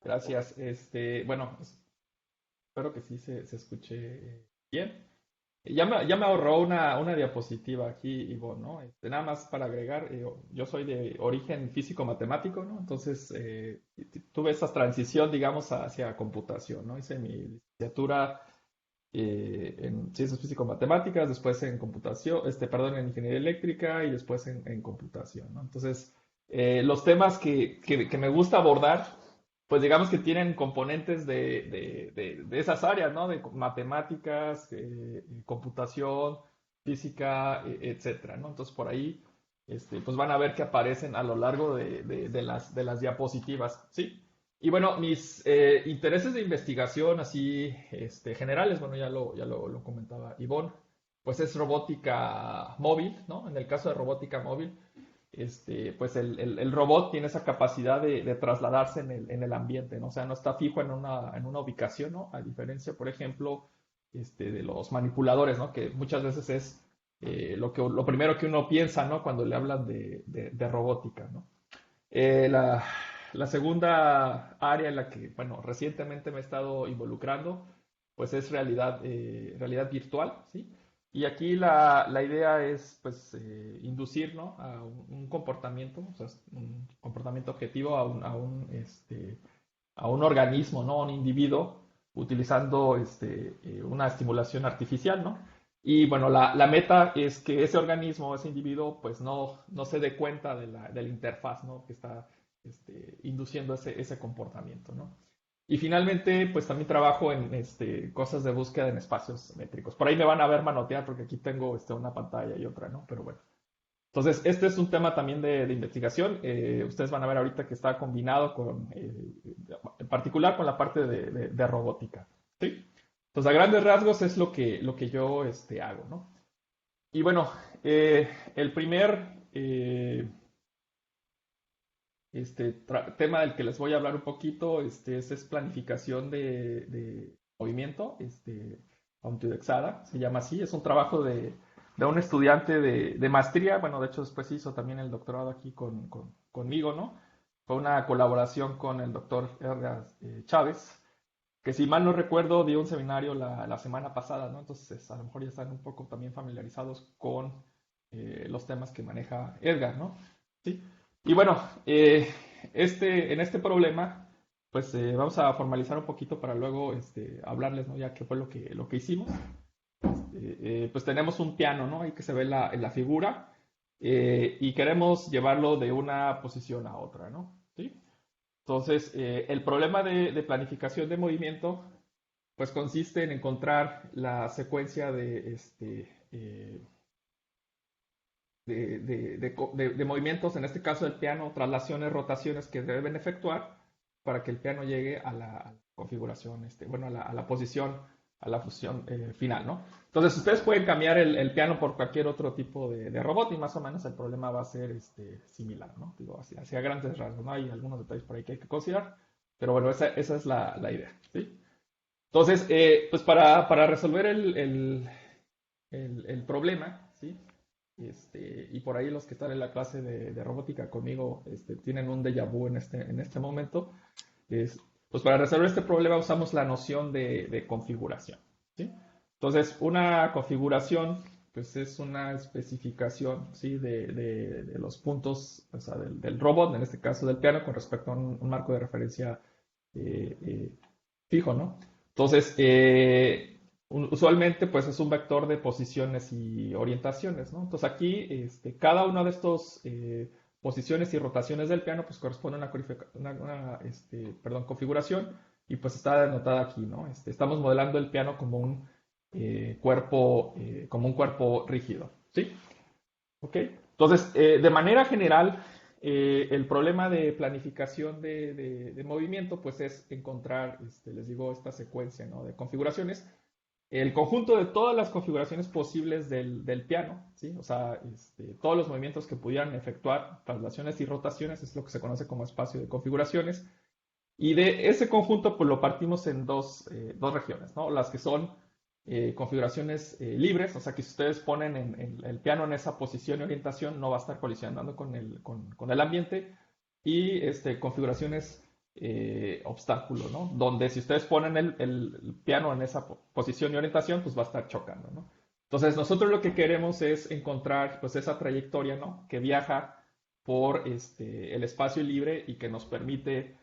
Gracias. Bueno, espero que sí se escuche bien. Ya me ahorró una diapositiva aquí, Ivonne, ¿no? Nada más para agregar, yo soy de origen físico-matemático, ¿no? Entonces, tuve esa transición, digamos, hacia computación, ¿no? Hice mi licenciatura en ciencias físico-matemáticas, después en computación, perdón, en ingeniería eléctrica y después en computación, ¿no? Entonces, los temas que me gusta abordar, pues digamos que tienen componentes de esas áreas, ¿no? De matemáticas, computación, física, etcétera, ¿no? Entonces, por ahí, pues van a ver que aparecen a lo largo de las diapositivas, ¿sí? Y bueno, mis intereses de investigación así generales, bueno, ya lo comentaba Ivonne, pues es robótica móvil, ¿no? En el caso de robótica móvil, pues el robot tiene esa capacidad de trasladarse en el ambiente, ¿no? O sea, no está fijo en una ubicación, ¿no? A diferencia, por ejemplo, de los manipuladores, ¿no? Que muchas veces es lo primero que uno piensa, ¿no? Cuando le hablan de robótica, ¿no? La segunda área en la que, bueno, recientemente me he estado involucrando, pues es realidad virtual, ¿sí? Y aquí la idea es, pues, inducir, ¿no? A un comportamiento, o sea, un comportamiento objetivo a un organismo, ¿no? A un individuo, utilizando una estimulación artificial, ¿no? Y bueno, la meta es que ese organismo, ese individuo, pues no se dé cuenta de la interfaz, ¿no? Que está induciendo ese comportamiento, ¿no? Y finalmente, pues también trabajo en cosas de búsqueda en espacios métricos. Por ahí me van a ver manotear porque aquí tengo una pantalla y otra, ¿no? Pero bueno. Entonces, este es un tema también de investigación. Ustedes van a ver ahorita que está combinado en particular con la parte de robótica, ¿sí? Entonces, a grandes rasgos es lo que yo hago, ¿no? Y bueno, el primer tema del que les voy a hablar un poquito es planificación de movimiento, autoindexada, se llama así. Es un trabajo de un estudiante de maestría. Bueno, de hecho, después hizo también el doctorado aquí conmigo, ¿no? Fue una colaboración con el doctor Edgar Chávez, que si mal no recuerdo dio un seminario la semana pasada, ¿no? Entonces, a lo mejor ya están un poco también familiarizados con los temas que maneja Edgar, ¿no? ¿Sí? Y bueno, en este problema, pues vamos a formalizar un poquito para luego hablarles, ¿no? Ya qué fue lo que hicimos. Pues tenemos un piano, ¿no? Ahí que se ve en la figura, y queremos llevarlo de una posición a otra, ¿no? ¿Sí? Entonces, el problema de planificación de movimiento, pues consiste en encontrar la secuencia de movimientos, en este caso del piano, traslaciones, rotaciones que deben efectuar para que el piano llegue a la configuración, bueno, a la posición, a la fusión final, ¿no? Entonces, ustedes pueden cambiar el piano por cualquier otro tipo de robot y más o menos el problema va a ser similar, ¿no? Digo, hacia grandes rasgos, ¿no? Hay algunos detalles por ahí que hay que considerar, pero bueno, esa es la idea, ¿sí? Entonces, pues para resolver el problema, ¿sí? Y por ahí los que están en la clase de robótica conmigo tienen un déjà vu en este momento. Es, pues para resolver este problema usamos la noción de configuración, ¿sí? Entonces, una configuración pues es una especificación, ¿sí? de los puntos, o sea, del robot, en este caso del piano, con respecto a un marco de referencia eh, eh, fijo, ¿no? Entonces, usualmente pues es un vector de posiciones y orientaciones, ¿no? Entonces aquí cada una de estos posiciones y rotaciones del piano pues corresponde a una configuración y pues está denotada aquí, ¿no? Estamos modelando el piano como un cuerpo rígido, ¿sí? ¿Ok? Entonces, de manera general, el problema de planificación de movimiento, pues es encontrar, les digo, esta secuencia, ¿no? De configuraciones, el conjunto de todas las configuraciones posibles del piano, ¿sí? O sea, todos los movimientos que pudieran efectuar, traslaciones y rotaciones, es lo que se conoce como espacio de configuraciones. Y de ese conjunto, pues lo partimos en dos regiones, ¿no? Las que son configuraciones libres, o sea que si ustedes ponen el piano en esa posición y orientación, no va a estar colisionando con el ambiente. Y configuraciones obstáculo, ¿no? Donde si ustedes ponen el piano en esa posición y orientación, pues va a estar chocando, ¿no? Entonces nosotros lo que queremos es encontrar pues esa trayectoria, ¿no? Que viaja por el espacio libre y que nos permite,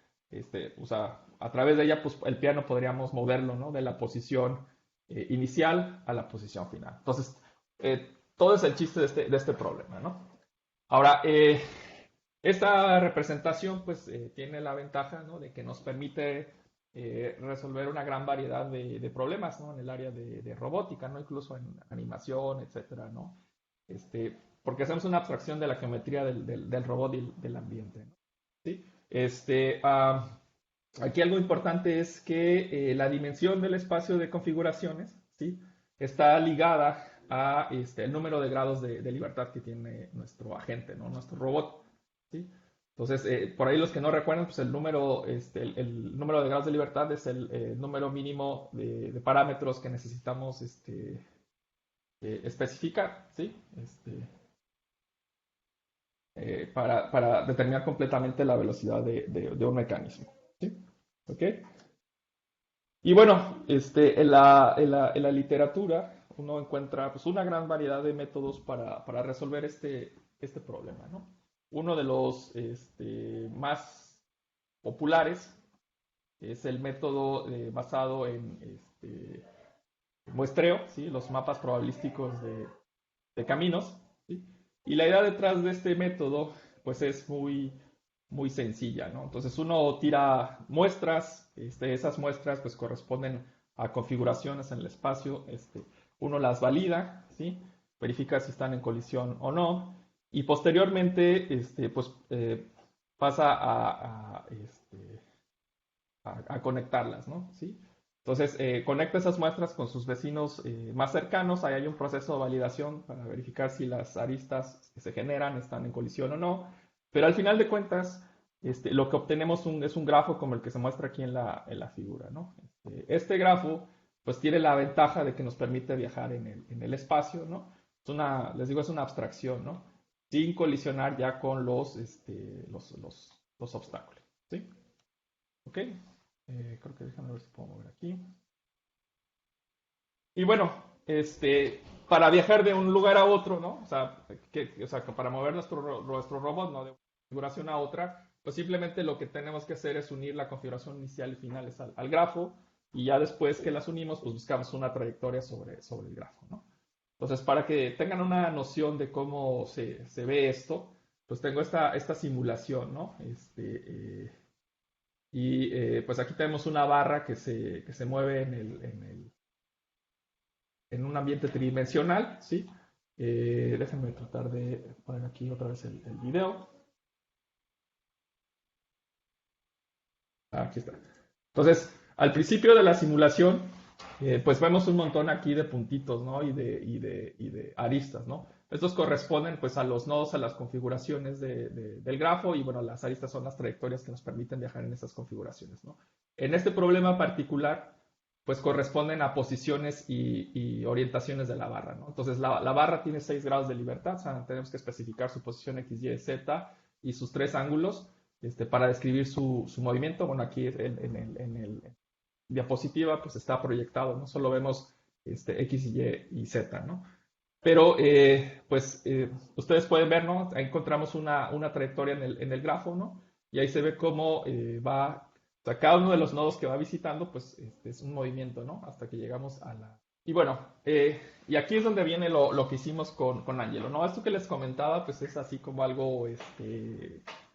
o sea, a través de ella, pues el piano podríamos moverlo, ¿no? De la posición inicial a la posición final. Entonces, todo es el chiste de este problema, ¿no? Ahora, esta representación pues tiene la ventaja, ¿no? De que nos permite resolver una gran variedad de problemas, ¿no? En el área de robótica, ¿no? Incluso en animación, etcétera, ¿no? Porque hacemos una abstracción de la geometría del robot y del ambiente, ¿no? ¿Sí? Aquí algo importante es que la dimensión del espacio de configuraciones, ¿sí? Está ligada a el número de grados de libertad que tiene nuestro agente, ¿no? Nuestro robot, ¿sí? Entonces, por ahí los que no recuerdan, pues el número, el número de grados de libertad es el número mínimo de parámetros que necesitamos especificar, ¿sí? Para determinar completamente la velocidad de un mecanismo, ¿sí? ¿Ok? Y bueno, en la literatura uno encuentra pues, una gran variedad de métodos para resolver este problema, ¿no? Uno de los más populares es el método basado en muestreo, ¿sí? Los mapas probabilísticos de caminos, ¿sí? Y la idea detrás de este método pues es muy sencilla, ¿no? Entonces uno tira muestras, esas muestras pues corresponden a configuraciones en el espacio, uno las valida, ¿sí? Verifica si están en colisión o no, y posteriormente pues pasa a conectarlas, ¿no? ¿Sí? Entonces, conecta esas muestras con sus vecinos más cercanos. Ahí hay un proceso de validación para verificar si las aristas que se generan están en colisión o no. Pero al final de cuentas, lo que obtenemos es un grafo como el que se muestra aquí en la figura, ¿no? Este grafo, pues tiene la ventaja de que nos permite viajar en el espacio, ¿no? Les digo, es una abstracción, ¿no? Sin colisionar ya con los obstáculos, ¿sí? ¿Ok? Creo que déjame ver si puedo mover aquí. Y bueno, para viajar de un lugar a otro, ¿no? O sea, que para mover nuestro robot, ¿no? De una configuración a otra, pues simplemente lo que tenemos que hacer es unir la configuración inicial y final al grafo, y ya después que las unimos, pues buscamos una trayectoria sobre el grafo, ¿no? Entonces, para que tengan una noción de cómo se ve esto, pues tengo esta simulación, ¿no? Pues aquí tenemos una barra que se mueve en un ambiente tridimensional, ¿sí? Déjenme tratar de poner aquí otra vez el video. Aquí está. Entonces, al principio de la simulación, pues vemos un montón aquí de puntitos, ¿no? Y de aristas, ¿no? Estos corresponden pues a los nodos, a las configuraciones del grafo, y bueno, las aristas son las trayectorias que nos permiten viajar en esas configuraciones, ¿no? En este problema particular, pues corresponden a posiciones y orientaciones de la barra, ¿no? Entonces la barra tiene 6 grados de libertad, o sea, tenemos que especificar su posición X, Y, Z y sus 3 ángulos para describir su movimiento. Bueno, aquí en el diapositiva pues está proyectado, ¿no? Solo vemos X, Y Z, ¿no? Pero pues ustedes pueden ver, ¿no? Ahí encontramos una trayectoria en el grafo, ¿no? Y ahí se ve cómo va, o sea, cada uno de los nodos que va visitando, pues es un movimiento, ¿no? Hasta que llegamos a la... Y bueno, y aquí es donde viene lo que hicimos con Angelo, ¿no? Esto que les comentaba, pues es así como algo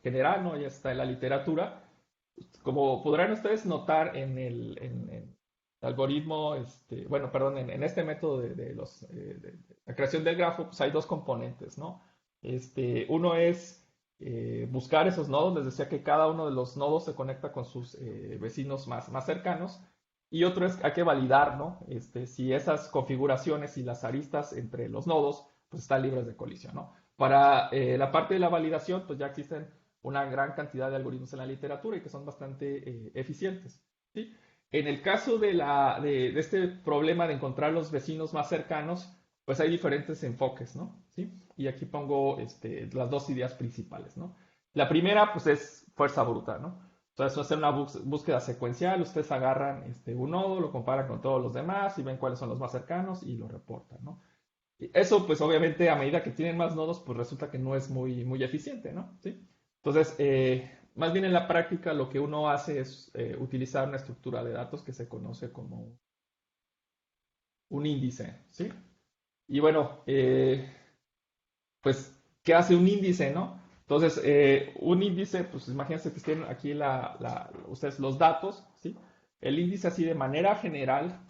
general, ¿no? Ya está en la literatura. Como podrán ustedes notar en el algoritmo, bueno, perdón, en este método de la creación del grafo, pues hay dos componentes, ¿no? Uno es buscar esos nodos. Les decía que cada uno de los nodos se conecta con sus vecinos más cercanos. Y otro es hay que validar, ¿no? Si esas configuraciones y las aristas entre los nodos, pues están libres de colisión, ¿no? Para la parte de la validación, pues ya existen una gran cantidad de algoritmos en la literatura y que son bastante eficientes, ¿sí? En el caso de este problema de encontrar los vecinos más cercanos, pues hay diferentes enfoques, ¿no? ¿Sí? Y aquí pongo las dos ideas principales, ¿no? La primera, pues es fuerza bruta, ¿no? Entonces, hacer una búsqueda secuencial, ustedes agarran un nodo, lo comparan con todos los demás y ven cuáles son los más cercanos y lo reportan, ¿no? Y eso, pues obviamente, a medida que tienen más nodos, pues resulta que no es muy eficiente, ¿no? ¿Sí? Entonces, más bien en la práctica lo que uno hace es utilizar una estructura de datos que se conoce como un índice, ¿sí? Y bueno, pues, ¿qué hace un índice, no? Entonces, un índice, pues imagínense que tienen aquí ustedes los datos, ¿sí? El índice así de manera general,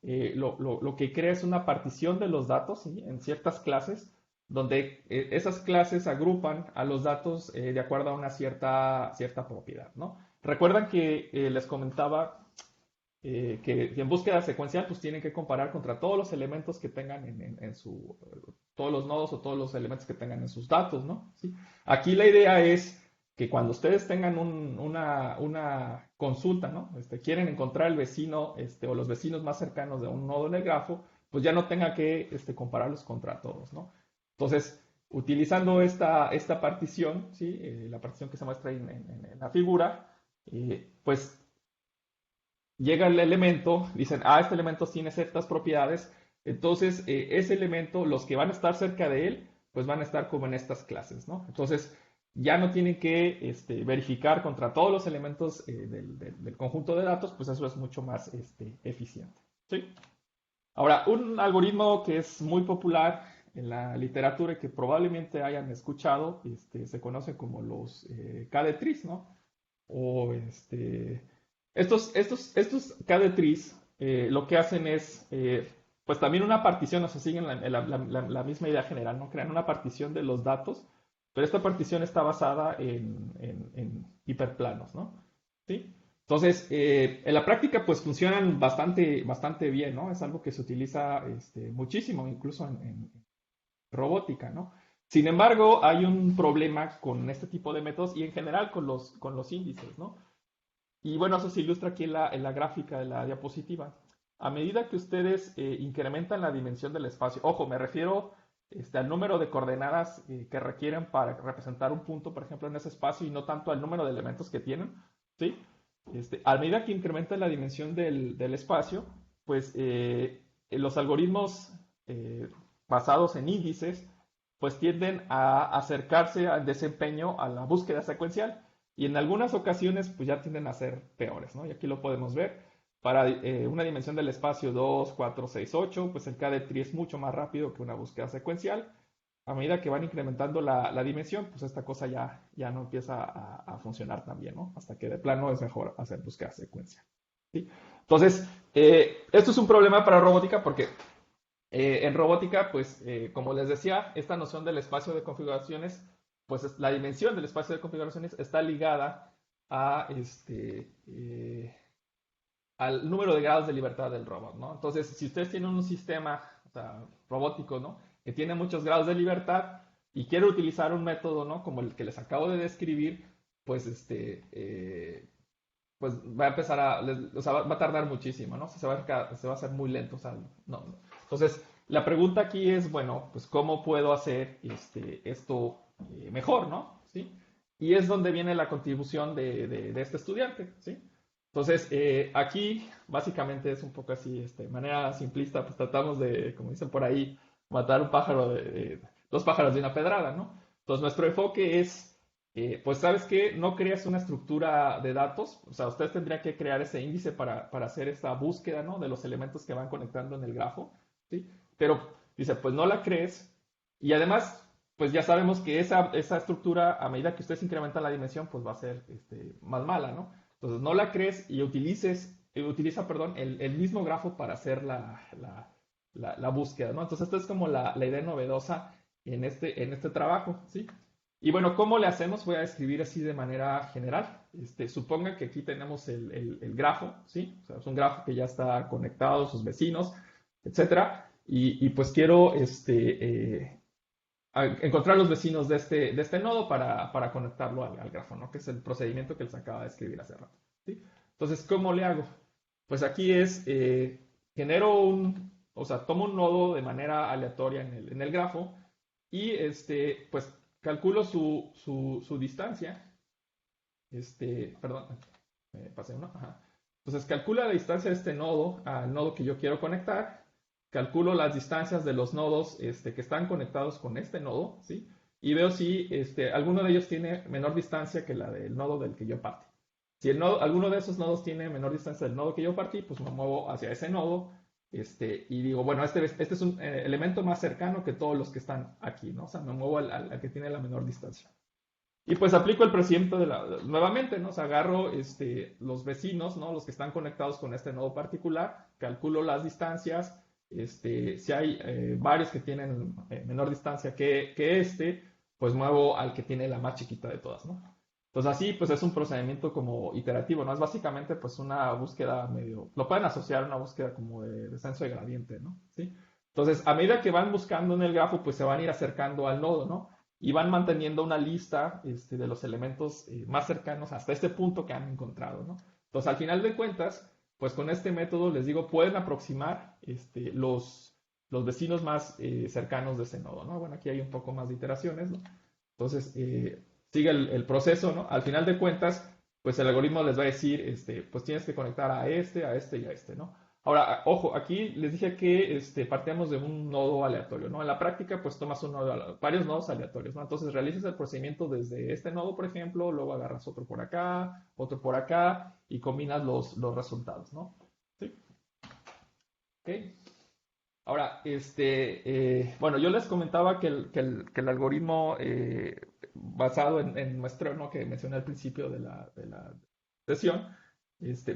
lo que crea es una partición de los datos, ¿sí? En ciertas clases, donde esas clases agrupan a los datos de acuerdo a una cierta propiedad, ¿no? Recuerdan que les comentaba que en búsqueda secuencial pues tienen que comparar contra todos los elementos que tengan todos los nodos o todos los elementos que tengan en sus datos, ¿no? ¿Sí? Aquí la idea es que cuando ustedes tengan una consulta, ¿no? Quieren encontrar el vecino, o los vecinos más cercanos de un nodo en el grafo, pues ya no tenga que compararlos contra todos, ¿no? Entonces, utilizando esta partición, ¿sí? La partición que se muestra ahí en la figura, pues llega el elemento, dicen, este elemento tiene ciertas propiedades, entonces ese elemento, los que van a estar cerca de él, pues van a estar como en estas clases, ¿no? Entonces ya no tienen que verificar contra todos los elementos del conjunto de datos, pues eso es mucho más eficiente, ¿sí? Ahora, un algoritmo que es muy popular en la literatura y que probablemente hayan escuchado, se conoce como los KD-trees, ¿no? O estos KD-trees lo que hacen es, pues también una partición, o sea, siguen la misma idea general, ¿no? Crean una partición de los datos, pero esta partición está basada en hiperplanos, ¿no? ¿Sí? Entonces, en la práctica, pues funcionan bastante bien, ¿no? Es algo que se utiliza muchísimo, incluso en robótica, ¿no? Sin embargo, hay un problema con este tipo de métodos y en general con los índices, ¿no? Y bueno, eso se ilustra aquí en la gráfica de la diapositiva. A medida que ustedes incrementan la dimensión del espacio, ojo, me refiero al número de coordenadas que requieren para representar un punto, por ejemplo, en ese espacio y no tanto al número de elementos que tienen, ¿sí? A medida que incrementan la dimensión del espacio, pues los algoritmos basados en índices, pues tienden a acercarse al desempeño a la búsqueda secuencial y en algunas ocasiones pues ya tienden a ser peores, ¿no? Y aquí lo podemos ver. Para una dimensión del espacio 2, 4, 6, 8, pues el KD-tree es mucho más rápido que una búsqueda secuencial. A medida que van incrementando la dimensión, pues esta cosa ya no empieza a funcionar tan bien, ¿no? Hasta que de plano es mejor hacer búsqueda secuencial, ¿sí? Entonces, esto es un problema para robótica porque en robótica, pues, como les decía, esta noción del espacio de configuraciones, pues la dimensión del espacio de configuraciones está ligada a al número de grados de libertad del robot, ¿no? Entonces, si ustedes tienen un sistema, o sea, robótico, ¿no? Que tiene muchos grados de libertad y quiere utilizar un método, ¿no? Como el que les acabo de describir, pues, pues va a empezar o sea, va a tardar muchísimo, ¿no? Se va a hacer muy lento, o sea, no. Entonces, la pregunta aquí es, bueno, pues ¿cómo puedo hacer esto mejor, ¿no? ¿Sí? Y es donde viene la contribución de este estudiante, ¿sí? Entonces, aquí básicamente es un poco así, de manera simplista, pues tratamos de, como dicen por ahí, matar un pájaro dos pájaros de una pedrada, ¿no? Entonces, nuestro enfoque es pues sabes que no creas una estructura de datos, o sea, ustedes tendrían que crear ese índice para hacer esta búsqueda, ¿no? De los elementos que van conectando en el grafo, ¿sí? Pero dice, pues no la crees y además, pues ya sabemos que esa estructura, a medida que ustedes incrementan la dimensión, pues va a ser más mala, ¿no? Entonces no la crees y utiliza, perdón, el mismo grafo para hacer la búsqueda, ¿no? Entonces esta es como la idea novedosa en este trabajo, ¿sí? Y bueno, ¿cómo le hacemos? Voy a escribir así de manera general. Supongan que aquí tenemos el grafo, ¿sí? O sea, es un grafo que ya está conectado, sus vecinos, etcétera. Y pues quiero encontrar los vecinos de este nodo para conectarlo al grafo, ¿no? Que es el procedimiento que les acaba de escribir hace rato, ¿sí? Entonces, ¿cómo le hago? Pues aquí genero o sea, tomo un nodo de manera aleatoria en el grafo y pues calculo su distancia Perdón, me pasé uno. Ajá. Entonces calcula la distancia de este nodo al nodo que yo quiero conectar, calculo las distancias de los nodos que están conectados con este nodo, ¿sí? Y veo si alguno de ellos tiene menor distancia que la del nodo del que yo partí. Si alguno de esos nodos tiene menor distancia del nodo que yo partí, pues me muevo hacia ese nodo y digo, bueno, este es un elemento más cercano que todos los que están aquí, ¿no? O sea, me muevo al que tiene la menor distancia. Y pues aplico el procedimiento nuevamente, ¿no? O sea, agarro los vecinos, ¿no? Los que están conectados con este nodo particular, calculo las distancias, si hay varios que tienen menor distancia que pues muevo al que tiene la más chiquita de todas, ¿no? Entonces así, pues es un procedimiento como iterativo, ¿no? Es básicamente pues una búsqueda medio, lo pueden asociar a una búsqueda como de descenso de gradiente, ¿no? ¿Sí? Entonces, a medida que van buscando en el grafo, pues se van a ir acercando al nodo, ¿no? Y van manteniendo una lista de los elementos más cercanos hasta este punto que han encontrado, ¿no? Entonces, al final de cuentas, pues con este método, les digo, pueden aproximar los vecinos más cercanos de ese nodo, ¿no? Bueno, aquí hay un poco más de iteraciones, ¿no? Entonces, sigue el proceso, ¿no? Al final de cuentas, pues el algoritmo les va a decir, pues tienes que conectar a este y a este, ¿no? Ahora, ojo, aquí les dije que partíamos de un nodo aleatorio, ¿no? En la práctica, pues tomas varios nodos aleatorios, ¿no? Entonces realizas el procedimiento desde este nodo, por ejemplo, luego agarras otro por acá, y combinas los resultados, ¿no? ¿Sí? ¿Ok? Ahora, bueno, yo les comentaba que el algoritmo basado en muestreo, ¿no? Que mencioné al principio de la sesión,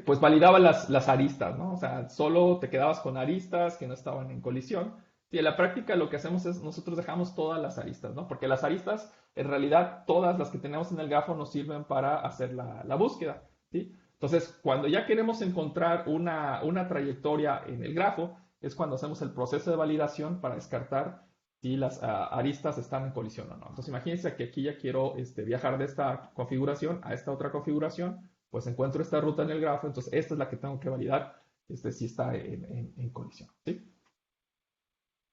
pues validaba las aristas, ¿no? O sea, solo te quedabas con aristas que no estaban en colisión. Y en la práctica lo que hacemos es nosotros dejamos todas las aristas, ¿no? Porque las aristas, en realidad, todas las que tenemos en el grafo nos sirven para hacer la búsqueda, ¿sí? Entonces, cuando ya queremos encontrar una trayectoria en el grafo, es cuando hacemos el proceso de validación para descartar si las aristas están en colisión o no. Entonces, imagínense que aquí ya quiero viajar de esta configuración a esta otra configuración, pues encuentro esta ruta en el grafo, entonces esta es la que tengo que validar si está en colisión, ¿sí?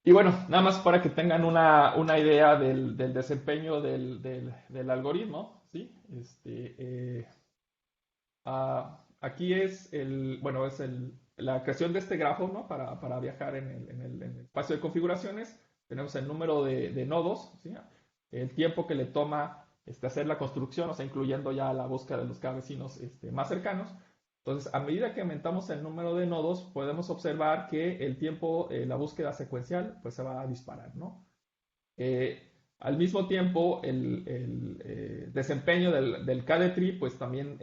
Y bueno, nada más para que tengan una idea del desempeño del algoritmo, ¿sí? Aquí bueno, la creación de este grafo, ¿no? Para viajar en el espacio de configuraciones. Tenemos el número de nodos, ¿sí? El tiempo que le toma hacer la construcción, o sea, incluyendo ya la búsqueda de los cada vecinos más cercanos. Entonces, a medida que aumentamos el número de nodos, podemos observar que el tiempo, la búsqueda secuencial, pues se va a disparar, ¿no? Al mismo tiempo, el desempeño del KD-tree pues también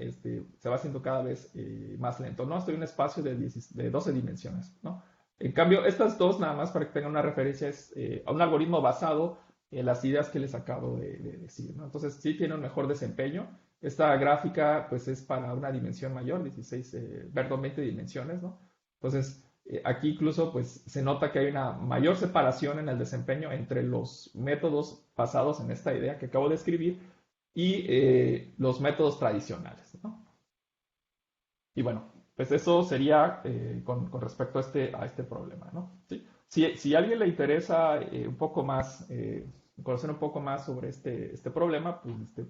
se va haciendo cada vez más lento, ¿no? Estoy en un espacio de 12 dimensiones, ¿no? En cambio, estas dos, nada más para que tengan una referencia, es a un algoritmo basado en las ideas que les acabo de decir, ¿no? Entonces, sí tiene un mejor desempeño. Esta gráfica, pues, es para una dimensión mayor, 16, perdón, 20 dimensiones, ¿no? Entonces, aquí incluso pues se nota que hay una mayor separación en el desempeño entre los métodos basados en esta idea que acabo de escribir y los métodos tradicionales, ¿no? Y bueno, pues eso sería con respecto a este problema, ¿no? ¿Sí? Si a alguien le interesa un poco más, conocer un poco más sobre este problema, pues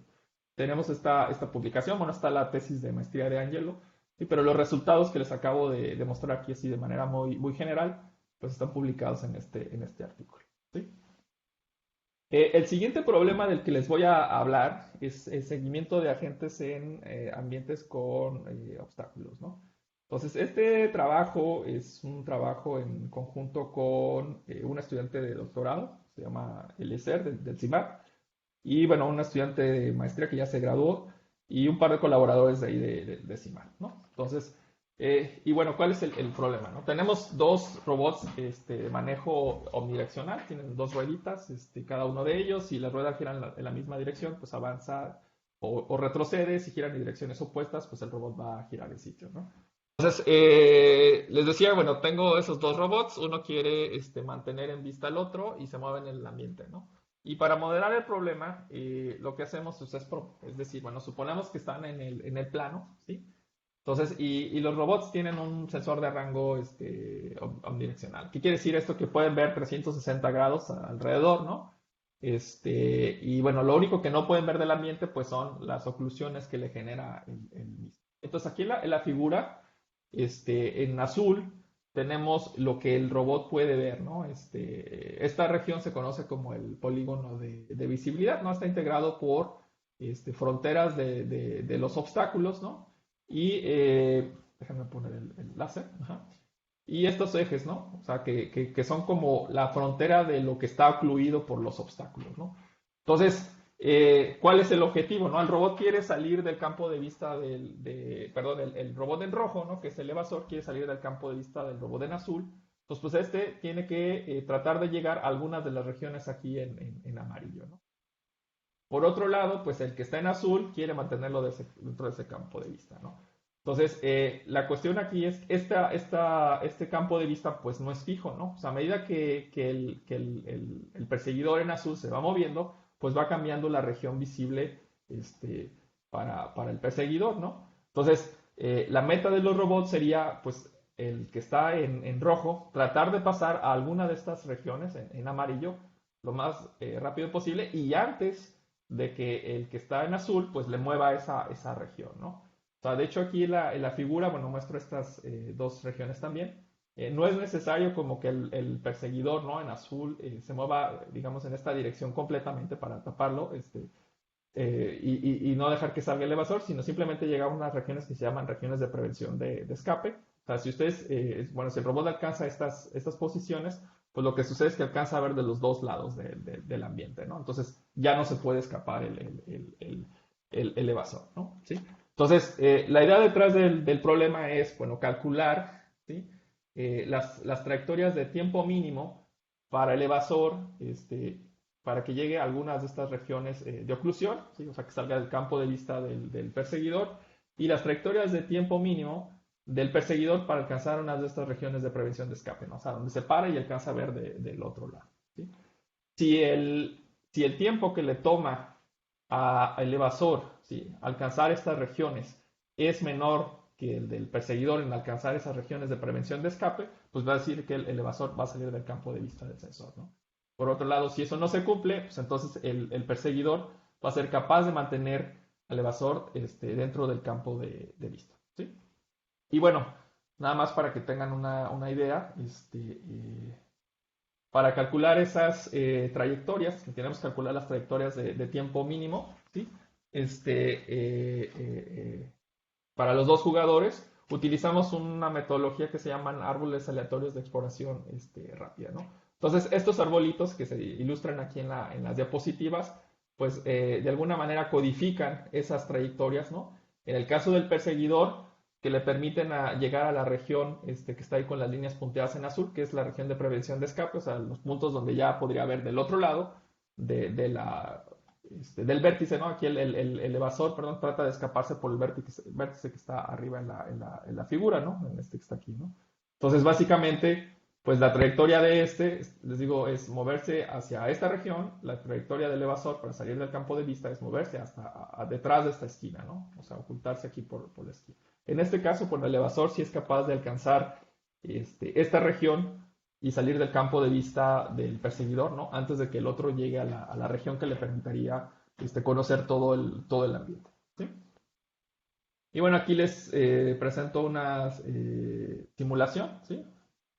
tenemos esta publicación, bueno, está la tesis de maestría de Angelo, sí, pero los resultados que les acabo de mostrar aquí así de manera muy, muy general, pues están publicados en este artículo, ¿sí? El siguiente problema del que les voy a hablar es el seguimiento de agentes en ambientes con obstáculos, ¿no? Entonces, este trabajo es un trabajo en conjunto con un estudiante de doctorado, se llama Eliezer del CIMAR, y bueno, un estudiante de maestría que ya se graduó y un par de colaboradores de ahí de CIMAR, ¿no? Entonces, y bueno, ¿cuál es el problema, no? Tenemos dos robots de manejo omnidireccional, tienen dos rueditas, cada uno de ellos, si las ruedas giran en la misma dirección, pues avanza o retrocede, si giran en direcciones opuestas, pues el robot va a girar el sitio, ¿no? Entonces, les decía, bueno, tengo esos dos robots, uno quiere mantener en vista al otro y se mueve en el ambiente, ¿no? Y para moderar el problema, lo que hacemos pues, es decir, bueno, suponemos que están en el plano, ¿sí? Entonces, y los robots tienen un sensor de rango omnidireccional. ¿Qué quiere decir esto? Que pueden ver 360 grados alrededor, ¿no? Y bueno, lo único que no pueden ver del ambiente pues son las oclusiones que le genera el mismo. Entonces aquí en la figura, en azul, tenemos lo que el robot puede ver, ¿no? Esta región se conoce como el polígono de visibilidad, ¿no? Está integrado por fronteras de los obstáculos, ¿no? Y déjame poner el láser. Ajá. Y estos ejes, ¿no? O sea, que son como la frontera de lo que está ocluido por los obstáculos, ¿no? Entonces, ¿cuál es el objetivo, no? El robot quiere salir del campo de vista perdón, el robot en rojo, ¿no? Que es el evasor, quiere salir del campo de vista del robot en azul. Entonces, pues tiene que tratar de llegar a algunas de las regiones aquí en amarillo, ¿no? Por otro lado, pues el que está en azul quiere mantenerlo dentro de ese campo de vista, ¿no? Entonces, la cuestión aquí es que este campo de vista pues no es fijo, ¿no? O sea, a medida que el perseguidor en azul se va moviendo, pues va cambiando la región visible para el perseguidor, ¿no? Entonces, la meta de los robots sería, pues, el que está en rojo, tratar de pasar a alguna de estas regiones en amarillo lo más rápido posible y antes de que el que está en azul pues le mueva esa región, ¿no? O sea, de hecho aquí en la figura, bueno, muestro estas dos regiones también. No es necesario como que el perseguidor, ¿no? En azul se mueva, digamos, en esta dirección completamente para taparlo, y no dejar que salga el evasor, sino simplemente llegar a unas regiones que se llaman regiones de prevención de escape. O sea, si ustedes, bueno, si el robot alcanza estas posiciones, pues lo que sucede es que alcanza a ver de los dos lados del ambiente, ¿no? Entonces ya no se puede escapar el evasor, ¿no? ¿Sí? Entonces, la idea detrás del problema es, bueno, calcular, ¿sí? Las trayectorias de tiempo mínimo para el evasor, para que llegue a algunas de estas regiones de oclusión, ¿sí? O sea, que salga del campo de vista del perseguidor, y las trayectorias de tiempo mínimo del perseguidor para alcanzar unas de estas regiones de prevención de escape, ¿no? O sea, donde se para y alcanza a ver del otro lado, ¿sí? Si el tiempo que le toma al evasor, ¿sí? Alcanzar estas regiones es menor que el del perseguidor en alcanzar esas regiones de prevención de escape, pues va a decir que el evasor va a salir del campo de vista del sensor, ¿no? Por otro lado, si eso no se cumple, pues entonces el perseguidor va a ser capaz de mantener al evasor dentro del campo de vista, ¿sí? Y bueno, nada más para que tengan una idea, para calcular esas trayectorias, tenemos que calcular las trayectorias de tiempo mínimo, ¿sí? Para los dos jugadores, utilizamos una metodología que se llaman árboles aleatorios de exploración rápida, ¿no? Entonces, estos arbolitos que se ilustran aquí en las diapositivas, pues de alguna manera codifican esas trayectorias, ¿no? En el caso del perseguidor, que le permiten llegar a la región que está ahí con las líneas punteadas en azul, que es la región de prevención de escape, o sea, los puntos donde ya podría haber del otro lado del vértice, ¿no? Aquí el evasor, perdón, trata de escaparse por el vértice que está arriba en la figura, ¿no? En que está aquí, ¿no? Entonces, básicamente, pues la trayectoria de les digo, es moverse hacia esta región, la trayectoria del evasor para salir del campo de vista es moverse hasta detrás de esta esquina, ¿no? O sea, ocultarse aquí por la esquina. En este caso, pues el evasor sí es capaz de alcanzar esta región y salir del campo de vista del perseguidor, ¿no? Antes de que el otro llegue a la región que le permitiría conocer todo el ambiente, ¿sí? Y bueno, aquí les presento una simulación, ¿sí?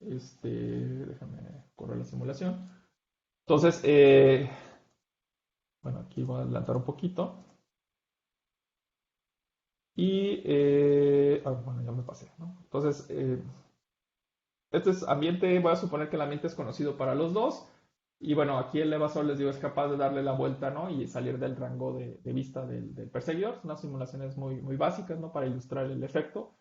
Déjame correr la simulación. Entonces, bueno, aquí voy a adelantar un poquito. Y, bueno, ya me pasé, ¿no? Entonces, este es ambiente, voy a suponer que el ambiente es conocido para los dos. Y bueno, aquí el evasor, les digo, es capaz de darle la vuelta, ¿no? Y salir del rango de vista del perseguidor. Son unas simulaciones muy básicas, ¿no? Para ilustrar el efecto.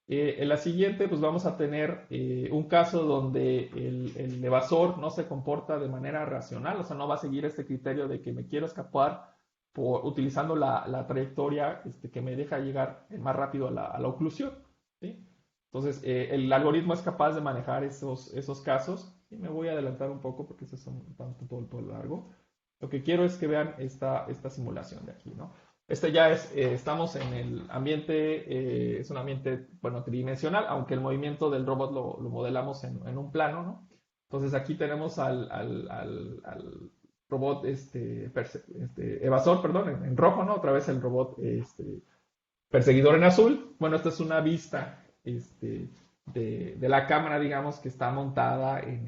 En la siguiente, pues vamos a tener un caso donde el evasor no se comporta de manera racional, o sea, no va a seguir este criterio de que me quiero escapar utilizando la trayectoria que me deja llegar más rápido a la oclusión, ¿sí? Entonces, el algoritmo es capaz de manejar esos casos. Y me voy a adelantar un poco porque eso es un tanto largo. Lo que quiero es que vean esta simulación de aquí, ¿no? Ya estamos en el ambiente, es un ambiente, bueno, tridimensional, aunque el movimiento del robot lo modelamos en un plano, ¿no? Entonces aquí tenemos al robot evasor, perdón, en rojo, ¿no? Otra vez el robot perseguidor en azul. Bueno, esta es una vista de la cámara, digamos, que está montada en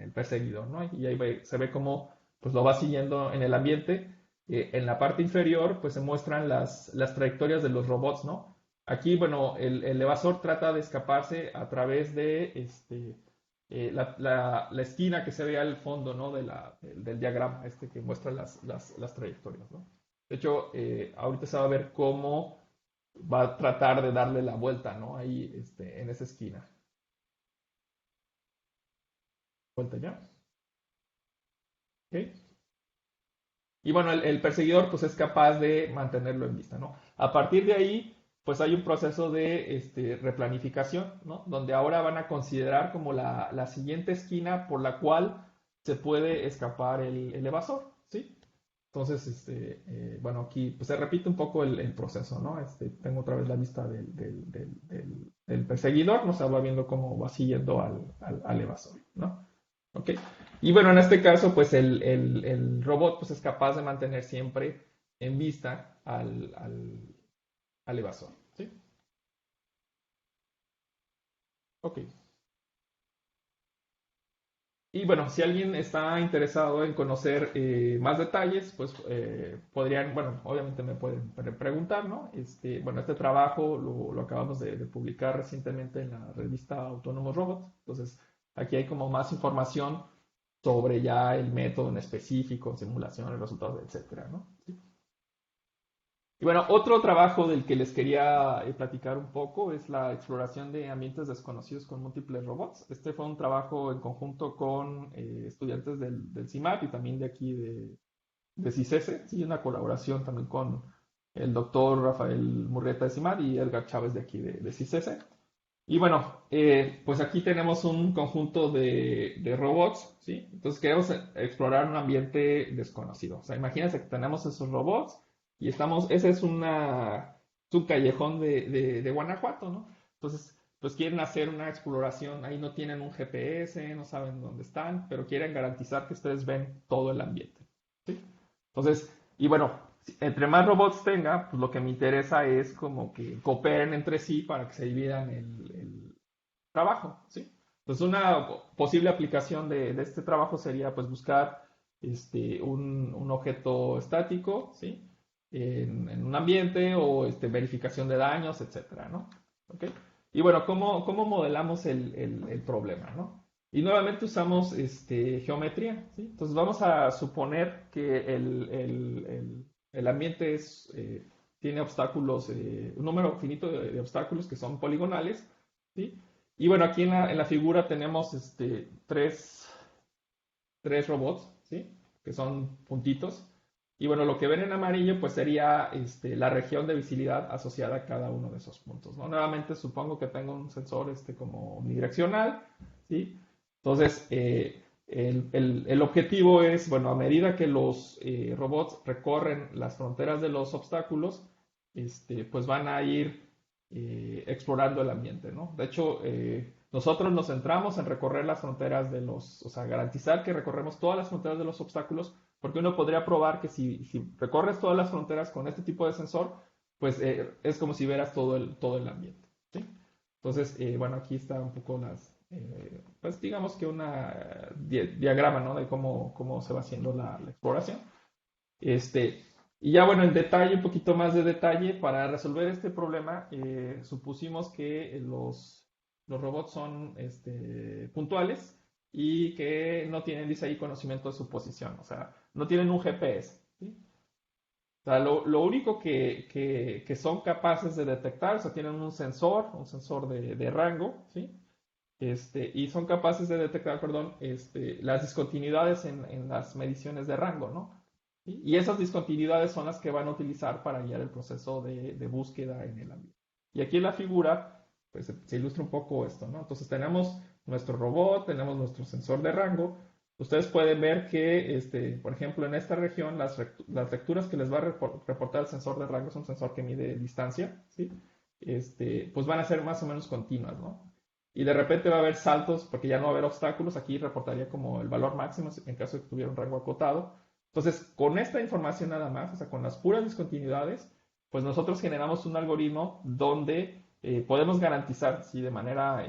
el perseguidor, ¿no? Y ahí se ve cómo pues, lo va siguiendo en el ambiente. En la parte inferior, pues se muestran las trayectorias de los robots, ¿no? Aquí, bueno, el evasor trata de escaparse a través de la esquina que se ve al fondo, ¿no? Del diagrama que muestra las trayectorias, ¿no? De hecho, ahorita se va a ver cómo va a tratar de darle la vuelta, ¿no? Ahí, en esa esquina. Vuelta ya. ¿Ok? Y bueno, el perseguidor pues es capaz de mantenerlo en vista, ¿no? A partir de ahí, pues hay un proceso de replanificación, ¿no? Donde ahora van a considerar como la siguiente esquina por la cual se puede escapar el evasor, ¿sí? Entonces, bueno, aquí pues se repite un poco el proceso, ¿no? Tengo otra vez la vista del perseguidor, ¿no? Se va viendo cómo va siguiendo al evasor, ¿no? ¿Ok? Y bueno, en este caso, pues el robot pues, es capaz de mantener siempre en vista al evasor, ¿sí? Ok. Y bueno, si alguien está interesado en conocer más detalles, pues podrían, bueno, obviamente me pueden preguntar, ¿no? Bueno, este trabajo lo acabamos de publicar recientemente en la revista Autónomos Robots. Entonces, aquí hay como más información sobre ya el método en específico, simulaciones, resultados, etcétera, ¿no? Sí. Y bueno, otro trabajo del que les quería platicar un poco es la exploración de ambientes desconocidos con múltiples robots. Este fue un trabajo en conjunto con estudiantes del CIMAP y también de aquí de CICESE, sí, una colaboración también con el doctor Rafael Murrieta de CIMAP y Edgar Chávez de aquí de CICESE. Y bueno, pues aquí tenemos un conjunto de robots, ¿sí? Entonces queremos explorar un ambiente desconocido. O sea, imagínense que tenemos esos robots y ese es un callejón de Guanajuato, ¿no? Entonces, pues quieren hacer una exploración, ahí no tienen un GPS, no saben dónde están, pero quieren garantizar que ustedes ven todo el ambiente, ¿sí? Entonces, y bueno, entre más robots tenga, pues lo que me interesa es como que cooperen entre sí para que se dividan el trabajo, ¿sí? Entonces, una posible aplicación de este trabajo sería pues buscar un objeto estático, ¿sí? En un ambiente o verificación de daños, etcétera, ¿no? ¿Ok? Y bueno, ¿cómo modelamos el problema, ¿no? Y nuevamente usamos geometría, ¿sí? Entonces vamos a suponer que el ambiente tiene obstáculos, un número finito de obstáculos que son poligonales, ¿sí? Y bueno, aquí en la figura tenemos tres robots, ¿sí? Que son puntitos. Y bueno, lo que ven en amarillo pues sería la región de visibilidad asociada a cada uno de esos puntos, ¿no? Nuevamente supongo que tengo un sensor como unidireccional, ¿sí? Entonces, el objetivo es, bueno, a medida que los robots recorren las fronteras de los obstáculos, pues van a ir explorando el ambiente, ¿no? De hecho, nosotros nos centramos en recorrer las fronteras o sea, garantizar que recorremos todas las fronteras de los obstáculos, porque uno podría probar que si recorres todas las fronteras con este tipo de sensor, pues es como si vieras todo el ambiente, ¿sí? Entonces, bueno, aquí está un poco pues digamos que una diagrama, ¿no? De cómo se va haciendo la exploración. Este, y ya bueno, en detalle, un poquito más de detalle, para resolver este problema, supusimos que los robots son puntuales y que no tienen, dice ahí, conocimiento de su posición, o sea, no tienen un GPS, ¿sí? O sea, lo único que son capaces de detectar, o sea, tienen un sensor de rango, ¿sí? Y son capaces de detectar, perdón, las discontinuidades en las mediciones de rango, ¿no? ¿Sí? Y esas discontinuidades son las que van a utilizar para guiar el proceso de búsqueda en el ambiente. Y aquí en la figura, pues se ilustra un poco esto, ¿no? Entonces tenemos nuestro robot, tenemos nuestro sensor de rango. Ustedes pueden ver que, por ejemplo, en esta región, las lecturas que les va a reportar el sensor de rango es un sensor que mide distancia, ¿sí? Pues van a ser más o menos continuas, ¿no? y de repente va a haber saltos porque ya no va a haber obstáculos. Aquí reportaría como el valor máximo en caso de que tuviera un rango acotado. Entonces, con esta información nada más, o sea, con las puras discontinuidades, pues nosotros generamos un algoritmo donde podemos garantizar, sí, de manera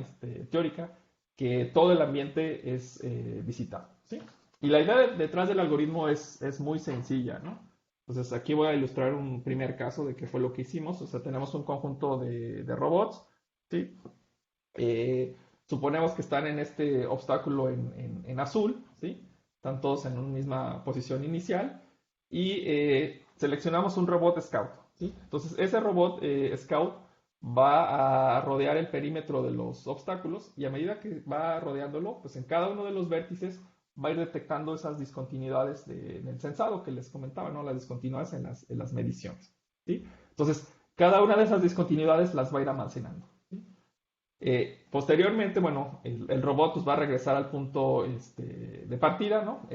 teórica, que todo el ambiente es visitado, ¿sí? Y la idea detrás del algoritmo es muy sencilla, ¿no? Entonces aquí voy a ilustrar un primer caso de qué fue lo que hicimos. O sea, tenemos un conjunto de robots, ¿sí? Suponemos que están en este obstáculo en azul, ¿sí? Están todos en una misma posición inicial y seleccionamos un robot scout, ¿sí? Entonces ese robot scout va a rodear el perímetro de los obstáculos y a medida que va rodeándolo, pues en cada uno de los vértices va a ir detectando esas discontinuidades en el sensado que les comentaba, ¿no? Las discontinuidades en las mediciones, ¿sí? Entonces, cada una de esas discontinuidades las va a ir almacenando. ¿Sí? Posteriormente, bueno, el robot pues, va a regresar al punto de partida, ¿no?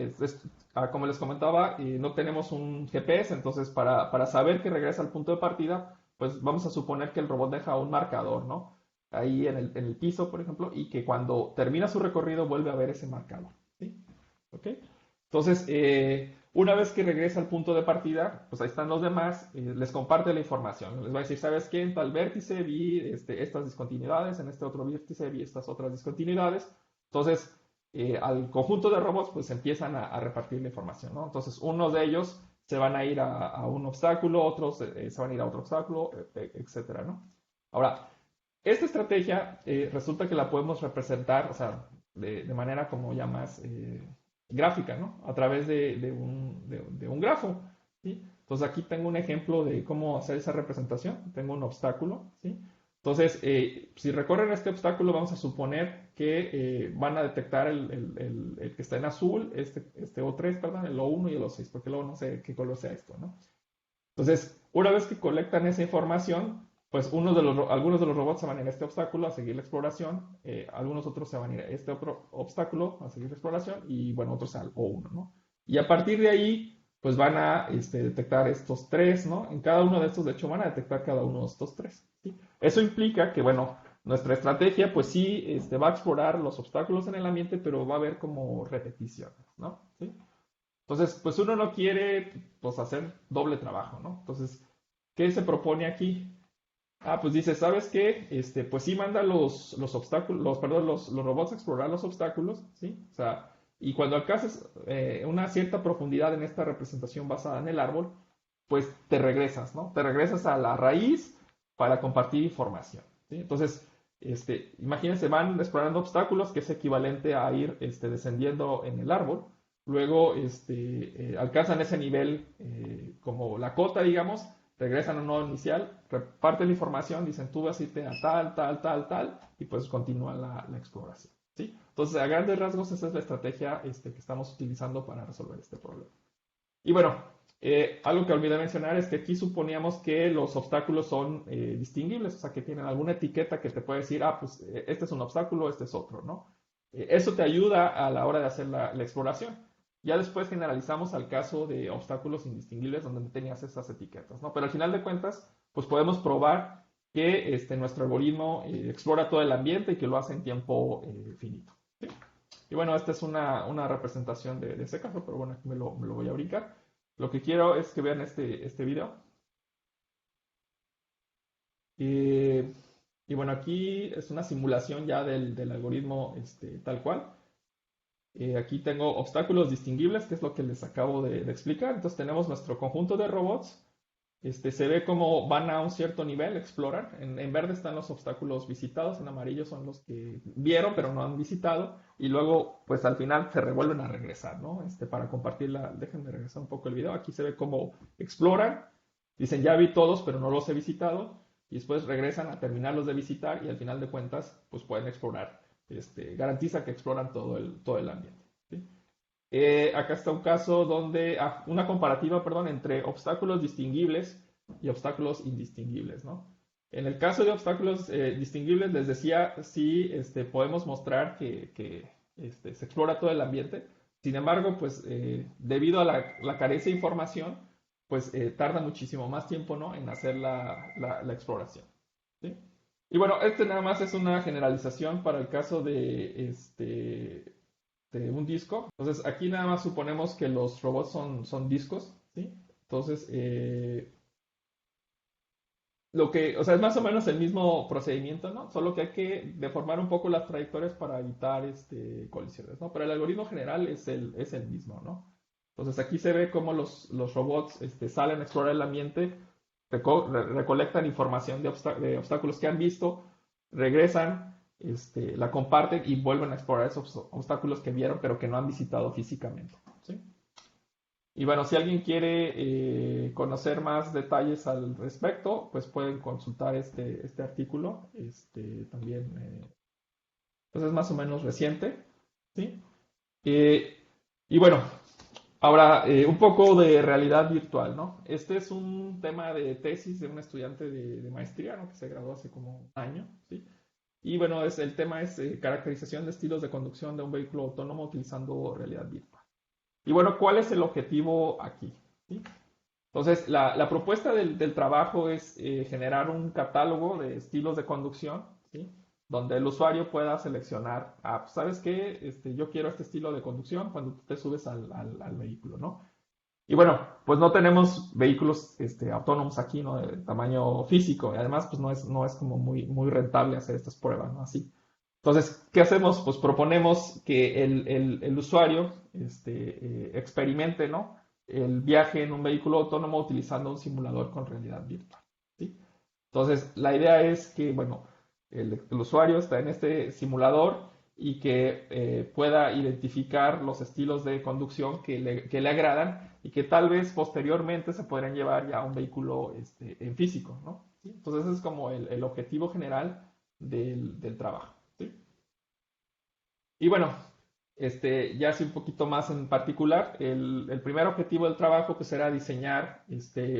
Como les comentaba, no tenemos un GPS, entonces para saber que regresa al punto de partida, pues vamos a suponer que el robot deja un marcador, ¿no? Ahí en el piso, por ejemplo, y que cuando termina su recorrido vuelve a ver ese marcador, ¿sí? ¿Ok? Entonces, una vez que regresa al punto de partida, pues ahí están los demás, les comparte la información. Les va a decir, ¿sabes qué? En tal vértice vi estas discontinuidades, en este otro vértice vi estas otras discontinuidades. Entonces, al conjunto de robots, pues empiezan a repartir la información, ¿no? Entonces, unos de ellos se van a ir a un obstáculo, otros se van a ir a otro obstáculo, etcétera, ¿no? Ahora, esta estrategia resulta que la podemos representar, o sea, de manera como ya más gráfica, ¿no? A través de un grafo, ¿sí? Entonces aquí tengo un ejemplo de cómo hacer esa representación. Tengo un obstáculo, ¿sí? Entonces, si recorren este obstáculo, vamos a suponer que van a detectar el que está en azul, este O3, perdón, el O1 y el O6, porque luego no sé qué color sea esto, ¿no? Entonces, una vez que colectan esa información, pues algunos de los robots se van a ir a este obstáculo a seguir la exploración, algunos otros se van a ir a este otro obstáculo a seguir la exploración y bueno, otros al O1, ¿no? Y a partir de ahí, pues van a detectar estos tres, ¿no? En cada uno de estos, de hecho, van a detectar cada uno de estos tres, ¿sí? Eso implica que, bueno, nuestra estrategia, pues sí, va a explorar los obstáculos en el ambiente, pero va a haber como repeticiones, ¿no? ¿Sí? Entonces, pues uno no quiere pues, hacer doble trabajo, ¿no? Entonces, ¿qué se propone aquí? Pues dice, ¿sabes qué? Pues sí manda los obstáculos, perdón, los robots a explorar los obstáculos, ¿sí? O sea, y cuando alcances una cierta profundidad en esta representación basada en el árbol, pues te regresas, ¿no? Te regresas a la raíz para compartir información, ¿sí? Entonces, imagínense, van explorando obstáculos, que es equivalente a ir descendiendo en el árbol. Luego alcanzan ese nivel como la cota, digamos, regresan a un nodo inicial, reparten la información, dicen tú vas a irte a tal, tal, tal, tal, y pues continúa la exploración, ¿sí? Entonces, a grandes rasgos, esa es la estrategia que estamos utilizando para resolver este problema. Y bueno, algo que olvidé mencionar es que aquí suponíamos que los obstáculos son distinguibles, o sea, que tienen alguna etiqueta que te puede decir, pues este es un obstáculo, este es otro, ¿no? Eso te ayuda a la hora de hacer la exploración. Ya después generalizamos al caso de obstáculos indistinguibles donde no tenías esas etiquetas, ¿no? Pero al final de cuentas, pues podemos probar que nuestro algoritmo explora todo el ambiente y que lo hace en tiempo finito, ¿sí? Y bueno, esta es una representación de ese caso, pero bueno, aquí me lo voy a brincar. Lo que quiero es que vean este video. Eh, y bueno, aquí es una simulación ya del algoritmo tal cual. Aquí tengo obstáculos distinguibles, que es lo que les acabo de explicar. Entonces tenemos nuestro conjunto de robots. Se ve cómo van a un cierto nivel, exploran. En verde están los obstáculos visitados, en amarillo son los que vieron pero no han visitado. Y luego, pues al final se revuelven a regresar, ¿no? Para compartirla, déjenme regresar un poco el video. Aquí se ve cómo exploran. Dicen, ya vi todos, pero no los he visitado. Y después regresan a terminarlos de visitar y al final de cuentas, pues pueden explorar. Garantiza que exploran todo el ambiente, ¿sí? Acá está un caso donde, una comparativa, perdón, entre obstáculos distinguibles y obstáculos indistinguibles, ¿no? En el caso de obstáculos distinguibles, les decía, sí, podemos mostrar que se explora todo el ambiente. Sin embargo, pues, debido a la carencia de información, pues tarda muchísimo más tiempo, ¿no? En hacer la exploración, ¿sí? Y bueno, este nada más es una generalización para el caso de un disco. Entonces, aquí nada más suponemos que los robots son discos, ¿sí? Entonces, o sea, es más o menos el mismo procedimiento, ¿no? Solo que hay que deformar un poco las trayectorias para evitar colisiones, ¿no? Pero el algoritmo general es el mismo, ¿no? Entonces aquí se ve cómo los robots salen a explorar el ambiente, recolectan información de obstáculos que han visto, regresan, la comparten y vuelven a explorar esos obstáculos que vieron pero que no han visitado físicamente, ¿sí? Y bueno, si alguien quiere conocer más detalles al respecto, pues pueden consultar este artículo. También, pues es más o menos reciente, ¿sí? Eh, y bueno, ahora un poco de realidad virtual, ¿no? Este es un tema de tesis de un estudiante de maestría, ¿no? Que se graduó hace como un año, ¿sí? Y bueno, el tema es caracterización de estilos de conducción de un vehículo autónomo utilizando realidad virtual. Y bueno, ¿cuál es el objetivo aquí? ¿Sí? Entonces, la propuesta del trabajo es generar un catálogo de estilos de conducción, ¿sí? Donde el usuario pueda seleccionar, pues, ¿sabes qué? Yo quiero este estilo de conducción cuando tú te subes al vehículo, ¿no? Y bueno, pues no tenemos vehículos autónomos aquí, ¿no? De tamaño físico. Y además, pues no es como muy rentable hacer estas pruebas, ¿no? Así. Entonces, ¿qué hacemos? Pues proponemos que el usuario experimente, ¿no? El viaje en un vehículo autónomo utilizando un simulador con realidad virtual, ¿sí? Entonces, la idea es que, bueno, el usuario está en este simulador y que pueda identificar los estilos de conducción que le agradan y que tal vez posteriormente se podrían llevar ya a un vehículo en físico, ¿no? ¿Sí? Entonces, ese es como el objetivo general del trabajo, ¿sí? Y bueno, ya así un poquito más en particular, el primer objetivo del trabajo pues era diseñar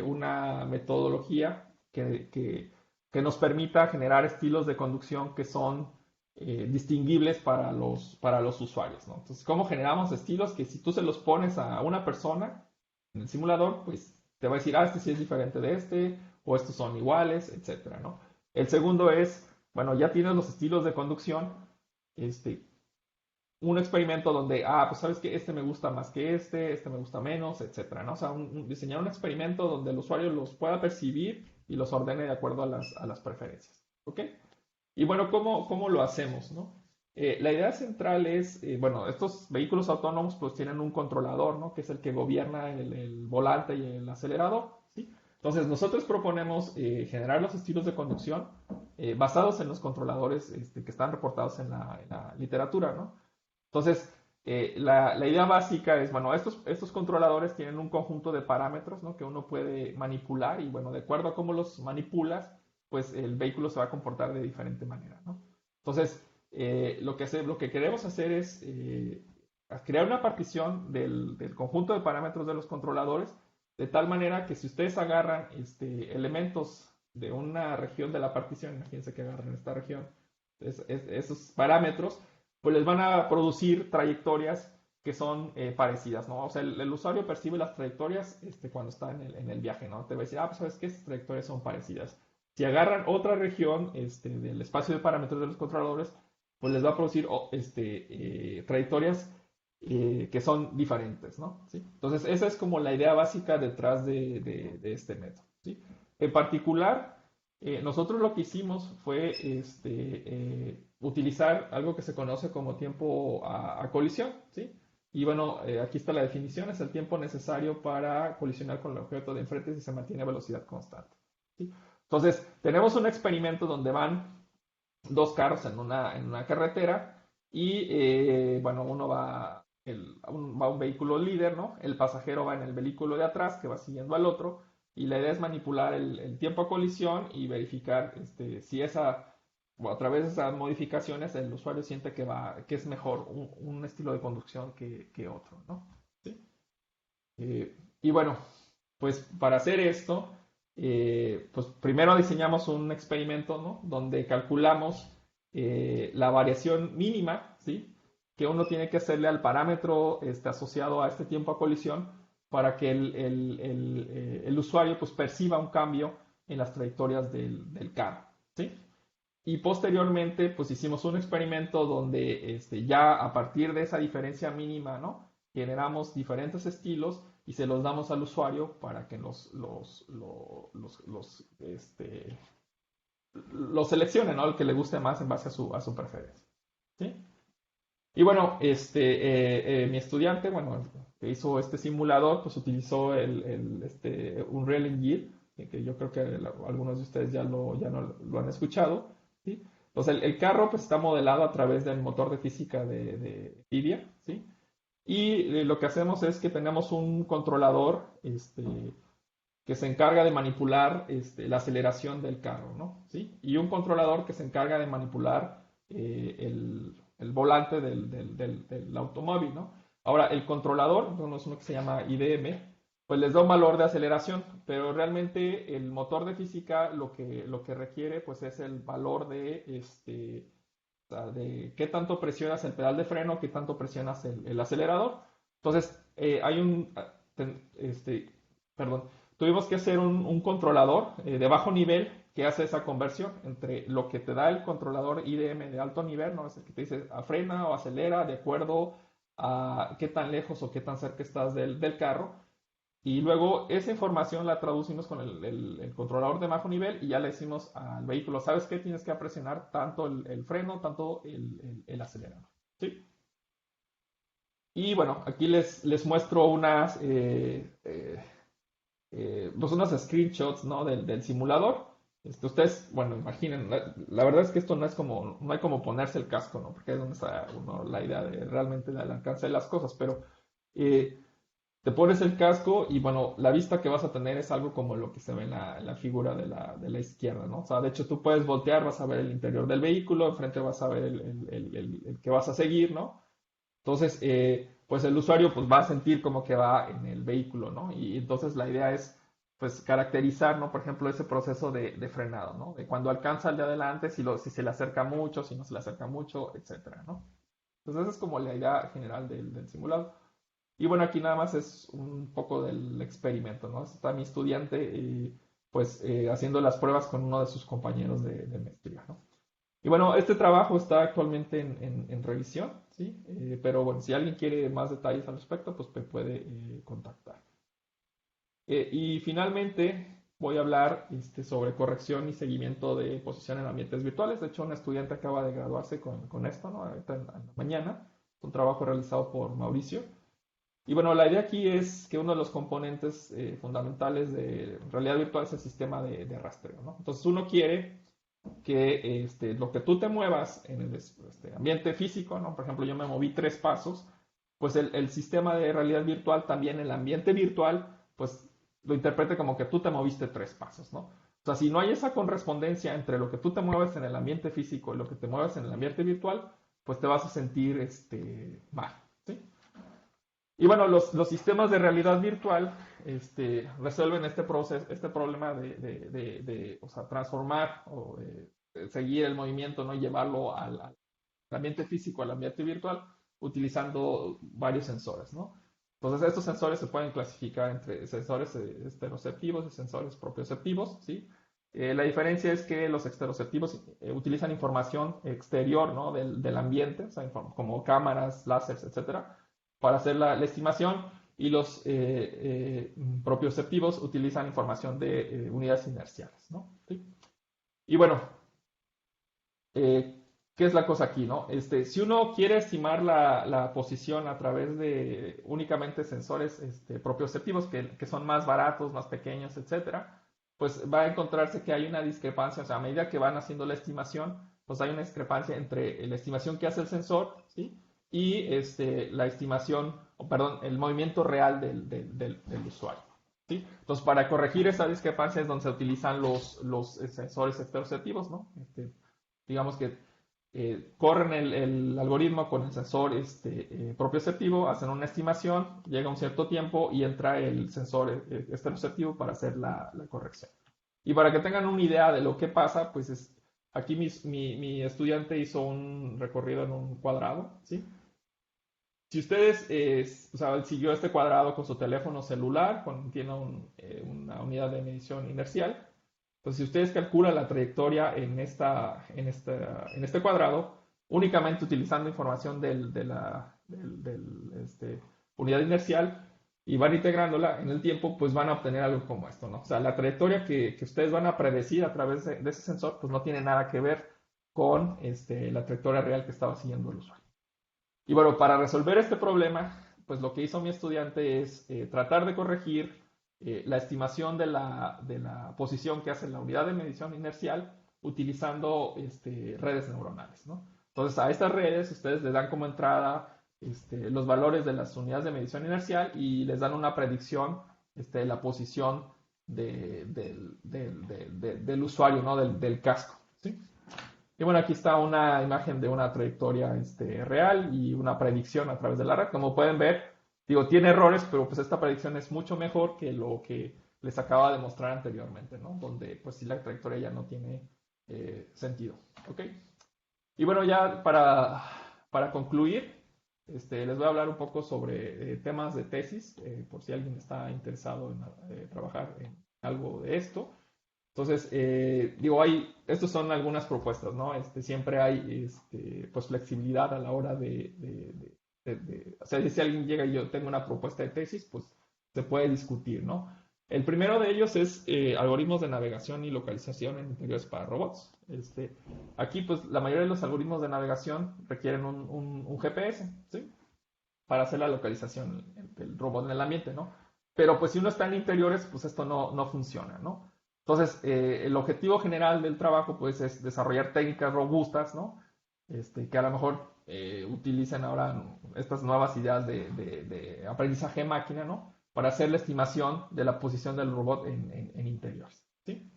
una metodología que nos permita generar estilos de conducción que son distinguibles para los usuarios, ¿no? Entonces, ¿cómo generamos estilos que si tú se los pones a una persona en el simulador, pues te va a decir, este sí es diferente de o estos son iguales, etcétera, ¿no? El segundo es, bueno, ya tienes los estilos de conducción, este, un experimento donde, pues sabes que este me gusta más que este me gusta menos, etcétera, ¿no? O sea, diseñar un experimento donde el usuario los pueda percibir y los ordene de acuerdo a las preferencias, ¿ok? Y bueno, ¿cómo lo hacemos, no? La idea central es, bueno, estos vehículos autónomos pues tienen un controlador, ¿no? Que es el que gobierna el volante y el acelerador, ¿sí? Entonces nosotros proponemos generar los estilos de conducción basados en los controladores que están reportados en la literatura, ¿no? Entonces, la idea básica es, bueno, estos controladores tienen un conjunto de parámetros, ¿no? Que uno puede manipular y, bueno, de acuerdo a cómo los manipulas, pues el vehículo se va a comportar de diferente manera, ¿no? Entonces, lo que queremos hacer es crear una partición del conjunto de parámetros de los controladores, de tal manera que si ustedes agarran elementos de una región de la partición, imagínense que agarran esta región, esos parámetros, pues les van a producir trayectorias que son parecidas, ¿no? O sea, el usuario percibe las trayectorias cuando está en el viaje, ¿no? Te va a decir, pues sabes que estas trayectorias son parecidas. Si agarran otra región del espacio de parámetros de los controladores, pues les va a producir trayectorias que son diferentes, ¿no? ¿Sí? Entonces, esa es como la idea básica detrás de este método, ¿sí? En particular, nosotros lo que hicimos fue utilizar algo que se conoce como tiempo a colisión, ¿sí? Y bueno, aquí está la definición, es el tiempo necesario para colisionar con el objeto de enfrente si se mantiene a velocidad constante, ¿sí? Entonces, tenemos un experimento donde van dos carros en una carretera y, bueno, uno va un vehículo líder, ¿no? El pasajero va en el vehículo de atrás que va siguiendo al otro y la idea es manipular el tiempo a colisión y verificar si o a través de esas modificaciones el usuario siente que es mejor un estilo de conducción que otro, ¿no? ¿Sí? Y bueno, pues para hacer esto, pues primero diseñamos un experimento, ¿no? Donde calculamos la variación mínima, ¿sí? Que uno tiene que hacerle al parámetro asociado a este tiempo a colisión para que el usuario pues perciba un cambio en las trayectorias del carro, ¿sí? Y posteriormente, pues hicimos un experimento donde ya a partir de esa diferencia mínima, ¿no? Generamos diferentes estilos y se los damos al usuario para que los seleccione, ¿no? El que le guste más en base a su preferencia. ¿Sí? Y bueno, mi estudiante, bueno, que hizo este simulador, pues utilizó Unreal Engine, que yo creo que algunos de ustedes ya no lo han escuchado, ¿sí? Entonces el carro pues está modelado a través del motor de física de NVIDIA, ¿sí? Y lo que hacemos es que tenemos un controlador, que se encarga de manipular la aceleración del carro, ¿no? ¿Sí? Y un controlador que se encarga de manipular el volante del automóvil, ¿no? Ahora, el controlador, bueno, es uno que se llama IDM, pues les da un valor de aceleración, pero realmente el motor de física lo que requiere pues es el valor o sea, de qué tanto presionas el pedal de freno, qué tanto presionas el acelerador. Entonces, hay perdón, tuvimos que hacer un controlador de bajo nivel que hace esa conversión entre lo que te da el controlador IDM de alto nivel, ¿no? Es el que te dice frena o acelera de acuerdo a qué tan lejos o qué tan cerca estás del carro. Y luego esa información la traducimos con el controlador de bajo nivel y ya le decimos al vehículo, ¿sabes qué? Tienes que presionar tanto el freno, tanto el acelerador. ¿Sí? Y bueno, aquí les muestro pues unos screenshots, ¿no? del simulador. Ustedes, bueno, imaginen, la verdad es que esto no hay como ponerse el casco, ¿no? Porque es donde está la idea de realmente del alcance de las cosas, pero eh, te pones el casco y bueno, la vista que vas a tener es algo como lo que se ve en la figura de la izquierda, ¿no? O sea, de hecho tú puedes voltear, vas a ver el interior del vehículo, enfrente vas a ver el que vas a seguir, ¿no? Entonces, pues el usuario pues va a sentir como que va en el vehículo, ¿no? Y entonces la idea es pues caracterizar, ¿no? Por ejemplo, ese proceso de frenado, ¿no? De cuando alcanza el de adelante, si se le acerca mucho, si no se le acerca mucho, etcétera, ¿no? Entonces esa es como la idea general del simulado. Y bueno, aquí nada más es un poco del experimento, ¿no? Está mi estudiante pues haciendo las pruebas con uno de sus compañeros de maestría, ¿no? Y bueno, este trabajo está actualmente en revisión, ¿sí? Pero bueno, si alguien quiere más detalles al respecto, pues me puede contactar. Y finalmente voy a hablar sobre corrección y seguimiento de posición en ambientes virtuales. De hecho, un estudiante acaba de graduarse con esto, ¿no? Ahorita en la mañana. Es un trabajo realizado por Mauricio. Y bueno, la idea aquí es que uno de los componentes fundamentales de realidad virtual es el sistema de rastreo, ¿no? Entonces uno quiere que lo que tú te muevas en el ambiente físico, ¿no? Por ejemplo, yo me moví 3 pasos, pues el sistema de realidad virtual también el ambiente virtual, pues lo interprete como que tú te moviste 3 pasos, ¿no? O sea, si no hay esa correspondencia entre lo que tú te mueves en el ambiente físico y lo que te mueves en el ambiente virtual, pues te vas a sentir mal, ¿sí? Y bueno, los sistemas de realidad virtual resuelven este proceso, este problema o sea, transformar o seguir el movimiento, ¿no? Y llevarlo al ambiente físico, al ambiente virtual, utilizando varios sensores, ¿no? Entonces, estos sensores se pueden clasificar entre sensores estereoceptivos y sensores propioceptivos, ¿sí? La diferencia es que los estereoceptivos utilizan información exterior, ¿no? del ambiente, o sea, como cámaras, láseres, etcétera, para hacer la estimación, y los propioceptivos utilizan información de unidades inerciales, ¿no? ¿Sí? Y bueno, ¿qué es la cosa aquí, no? Si uno quiere estimar la posición a través de únicamente sensores propioceptivos, que son más baratos, más pequeños, etcétera, pues va a encontrarse que hay una discrepancia, o sea, a medida que van haciendo la estimación, pues hay una discrepancia entre la estimación que hace el sensor, ¿sí? Y la estimación, o perdón, el movimiento real del usuario, ¿sí? Entonces, para corregir esa discrepancia es donde se utilizan los sensores estereoceptivos, ¿no? Digamos que corren el algoritmo con el sensor propioceptivo, hacen una estimación, llega un cierto tiempo y entra el sensor estereoceptivo para hacer la corrección. Y para que tengan una idea de lo que pasa, pues aquí mi estudiante hizo un recorrido en un cuadrado, ¿sí? Si ustedes, o sea, siguió este cuadrado con su teléfono celular, tiene una unidad de medición inercial, Pues si ustedes calculan la trayectoria en este cuadrado, únicamente utilizando información unidad inercial y van integrándola en el tiempo, pues van a obtener algo como esto, ¿no? O sea, la trayectoria que ustedes van a predecir a través de ese sensor, pues no tiene nada que ver con la trayectoria real que estaba siguiendo el usuario. Y bueno, para resolver este problema, pues lo que hizo mi estudiante es tratar de corregir la estimación de la posición que hace la unidad de medición inercial utilizando redes neuronales, ¿no? Entonces, a estas redes ustedes les dan como entrada los valores de las unidades de medición inercial y les dan una predicción de la posición del usuario, ¿no? Del casco, ¿sí? Y bueno, aquí está una imagen de una trayectoria real y una predicción a través de la red. Como pueden ver, digo, tiene errores, pero pues esta predicción es mucho mejor que lo que les acaba de mostrar anteriormente, ¿no? Donde pues sí la trayectoria ya no tiene sentido, ¿ok? Y bueno, ya para concluir, les voy a hablar un poco sobre temas de tesis, por si alguien está interesado en trabajar en algo de esto. Entonces, digo, estas son algunas propuestas, ¿no? Siempre hay, pues, flexibilidad a la hora o sea, si alguien llega y yo tengo una propuesta de tesis, pues se puede discutir, ¿no? El primero de ellos es algoritmos de navegación y localización en interiores para robots. Aquí, pues, la mayoría de los algoritmos de navegación requieren un GPS, ¿sí? Para hacer la localización del robot en el ambiente, ¿no? Pero pues si uno está en interiores, pues esto no funciona, ¿no? Entonces, el objetivo general del trabajo, pues, es desarrollar técnicas robustas, ¿no? Que a lo mejor utilicen ahora estas nuevas ideas de aprendizaje máquina, ¿no? Para hacer la estimación de la posición del robot en interiores, ¿sí?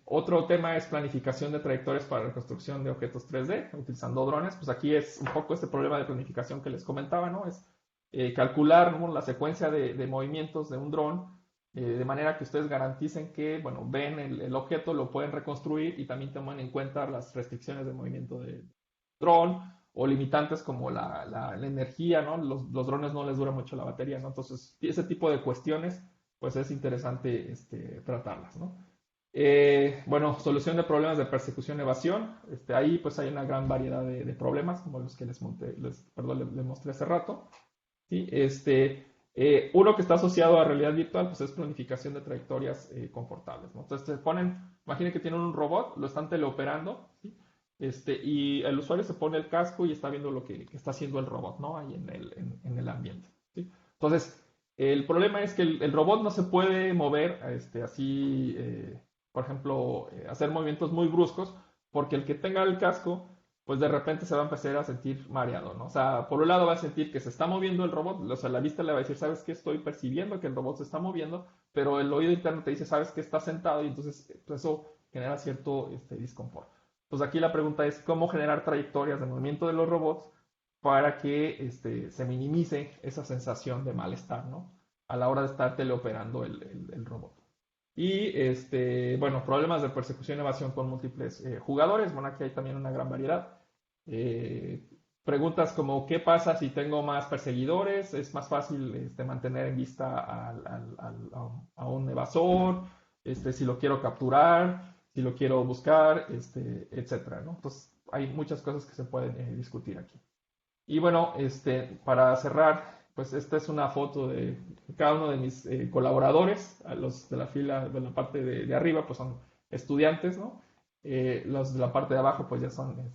Otro tema es planificación de trayectorias para la reconstrucción de objetos 3D utilizando drones. Pues aquí es un poco este problema de planificación que les comentaba, ¿no? Es calcular, ¿no?, la secuencia de movimientos de un dron de manera que ustedes garanticen que, bueno, ven el objeto, lo pueden reconstruir y también toman en cuenta las restricciones de movimiento del dron o limitantes como la energía, ¿no? Los drones no les dura mucho la batería, ¿no? Entonces, ese tipo de cuestiones, pues es interesante tratarlas, ¿no? Bueno, solución de problemas de persecución y evasión. Ahí pues hay una gran variedad de problemas, como los que les mostré hace rato, ¿sí? Uno que está asociado a realidad virtual, pues es planificación de trayectorias confortables, ¿no? Entonces imaginen que tienen un robot, lo están teleoperando, ¿sí? Y el usuario se pone el casco y está viendo lo que está haciendo el robot, ¿no? Ahí en el ambiente, ¿sí? Entonces, el problema es que el robot no se puede mover así, por ejemplo, hacer movimientos muy bruscos, porque el que tenga el casco, pues de repente se va a empezar a sentir mareado, ¿no? O sea, por un lado va a sentir que se está moviendo el robot, o sea, la vista le va a decir, ¿sabes qué? Estoy percibiendo que el robot se está moviendo, pero el oído interno te dice, ¿sabes qué? Está sentado y entonces pues, eso genera cierto disconfort. Pues aquí la pregunta es, ¿cómo generar trayectorias de movimiento de los robots para que se minimice esa sensación de malestar, ¿no? A la hora de estar teleoperando el robot. Y bueno, problemas de persecución y evasión con múltiples jugadores. Bueno, aquí hay también una gran variedad. Eh, Preguntas como, ¿qué pasa si tengo más perseguidores? ¿Es más fácil mantener en vista a un evasor? Si lo quiero capturar, si lo quiero buscar, etcétera, ¿no? Entonces, hay muchas cosas que se pueden discutir aquí. Y bueno, para cerrar, pues esta es una foto de cada uno de mis colaboradores, a los de la fila, de la parte de arriba, pues son estudiantes, ¿no? Los de la parte de abajo, pues ya son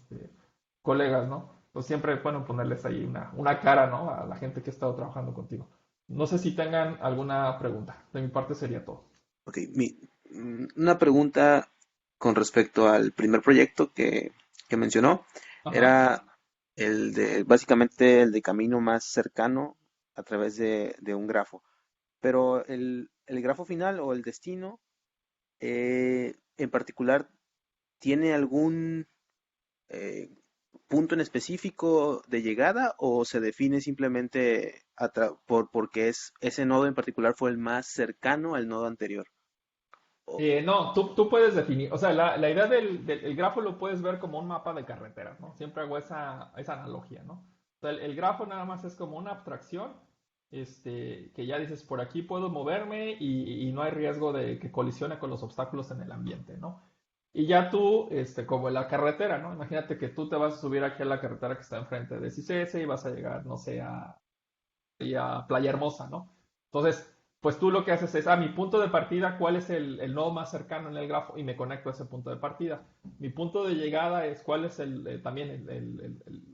colegas, ¿no? Pues siempre pueden ponerles ahí una cara, ¿no? A la gente que ha estado trabajando contigo. No sé si tengan alguna pregunta. De mi parte sería todo. Ok, una pregunta con respecto al primer proyecto que mencionó. Ajá. Era básicamente el de camino más cercano a través de un grafo. Pero el grafo final o el destino, en particular, ¿tiene algún eh, punto en específico de llegada o se define simplemente porque ese nodo en particular fue el más cercano al nodo anterior? O- No, tú puedes definir, o sea, la idea el grafo lo puedes ver como un mapa de carreteras, ¿no? Siempre hago esa analogía, ¿no? O sea, el grafo nada más es como una abstracción que ya dices, por aquí puedo moverme y no hay riesgo de que colisione con los obstáculos en el ambiente, ¿no? Y ya tú, como en la carretera, ¿no? Imagínate que tú te vas a subir aquí a la carretera que está enfrente de CICES y vas a llegar, no sé, a Playa Hermosa, ¿no? Entonces, pues tú lo que haces es, mi punto de partida, ¿cuál es el nodo más cercano en el grafo? Y me conecto a ese punto de partida. Mi punto de llegada es cuál es también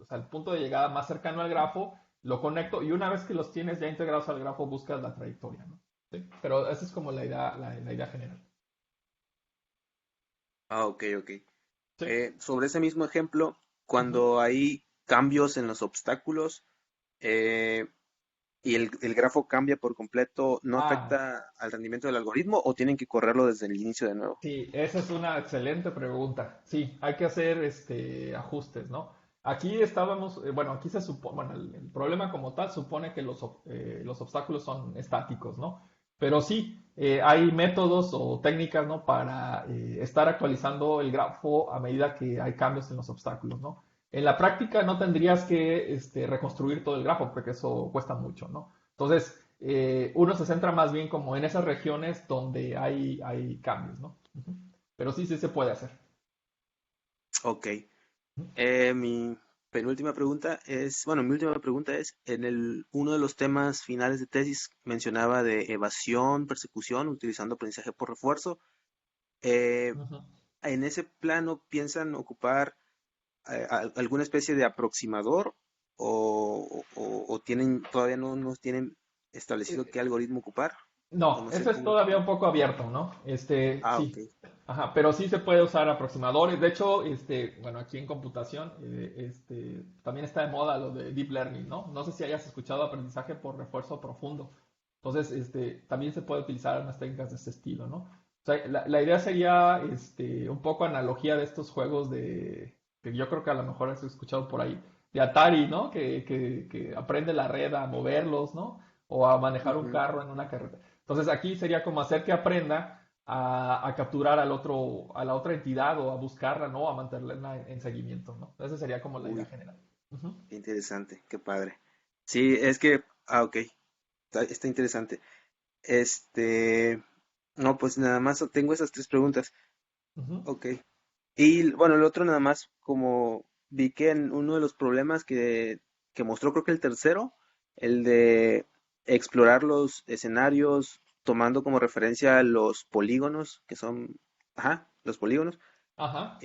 o sea, el punto de llegada más cercano al grafo, lo conecto y una vez que los tienes ya integrados al grafo, buscas la trayectoria, ¿no? ¿Sí? Pero esa es como la idea general. Ah, ok, ok. Sí. Sobre ese mismo ejemplo, Ujú. cuando hay cambios en los obstáculos eh, y el grafo cambia por completo, ¿no Ah, afecta al rendimiento del algoritmo o tienen que correrlo desde el inicio de nuevo? sí, esa es una excelente pregunta. Sí, hay que hacer ajustes, ¿no? Aquí estábamos, bueno, aquí se supone, bueno, el problema como tal supone que los obstáculos son estáticos, ¿no? Pero sí, hay métodos o técnicas, ¿no? Para estar actualizando el grafo a medida que hay cambios en los obstáculos, ¿no? En la práctica no tendrías que reconstruir todo el grafo porque eso cuesta mucho, ¿no? Entonces, uno se centra más bien como en esas regiones donde hay cambios, ¿no? Ujú. Pero sí, sí se puede hacer. Ok. Ujú. Mi penúltima pregunta es, bueno, mi última pregunta es, uno de los temas finales de tesis mencionaba de evasión, persecución, utilizando aprendizaje por refuerzo. Eh, Ujú. ¿En ese plano piensan ocupar alguna especie de aproximador o tienen, todavía no tienen establecido qué algoritmo ocupar? O No, no sé eso es cómo. todavía un poco abierto, ¿no? Ah, ok. Sí. Ajá, pero sí se puede usar aproximadores. De hecho, bueno, aquí en computación, también está de moda lo de deep learning, ¿no? No sé si hayas escuchado aprendizaje por refuerzo profundo. Entonces, también se puede utilizar unas técnicas de ese estilo, ¿no? O sea, la idea sería, un poco analogía de estos juegos que yo creo que a lo mejor has escuchado por ahí, de Atari, ¿no? Que aprende la red a moverlos, ¿no? O a manejar un Ujú. carro en una carretera. Entonces aquí sería como hacer que aprenda a capturar a la otra entidad o a buscarla, ¿no? A mantenerla en seguimiento, ¿no? Esa sería como la idea Uy, general. Ujú. qué interesante, qué padre. Sí, es que, ok, está interesante. Este, no, pues nada más tengo esas tres preguntas. Ujú. Ok. Y bueno, el otro nada más, como vi que en uno de los problemas que mostró, creo que el tercero, el de explorar los escenarios tomando como referencia los polígonos, que son, ajá, los polígonos, Ajá,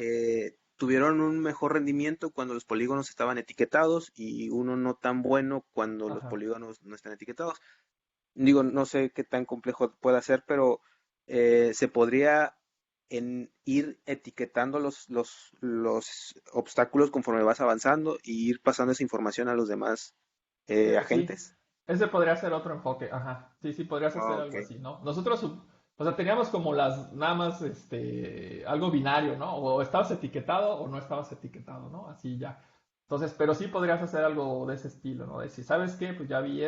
tuvieron un mejor rendimiento cuando los polígonos estaban etiquetados y uno no tan bueno cuando los ajá. polígonos no están etiquetados. Digo, no sé qué tan complejo puede ser, pero se podría ir etiquetando los obstáculos conforme vas avanzando y ir pasando esa información a los demás Sí, agentes. ese podría ser otro enfoque, ajá. Sí, sí, podrías Ah, hacer ok. algo así, ¿no? Nosotros, o sea, teníamos como nada más, algo binario, ¿no? O estabas etiquetado o no estabas etiquetado, ¿no? Así ya. Entonces, pero sí podrías hacer algo de ese estilo, ¿no? Decir, ¿sabes qué? Pues ya vi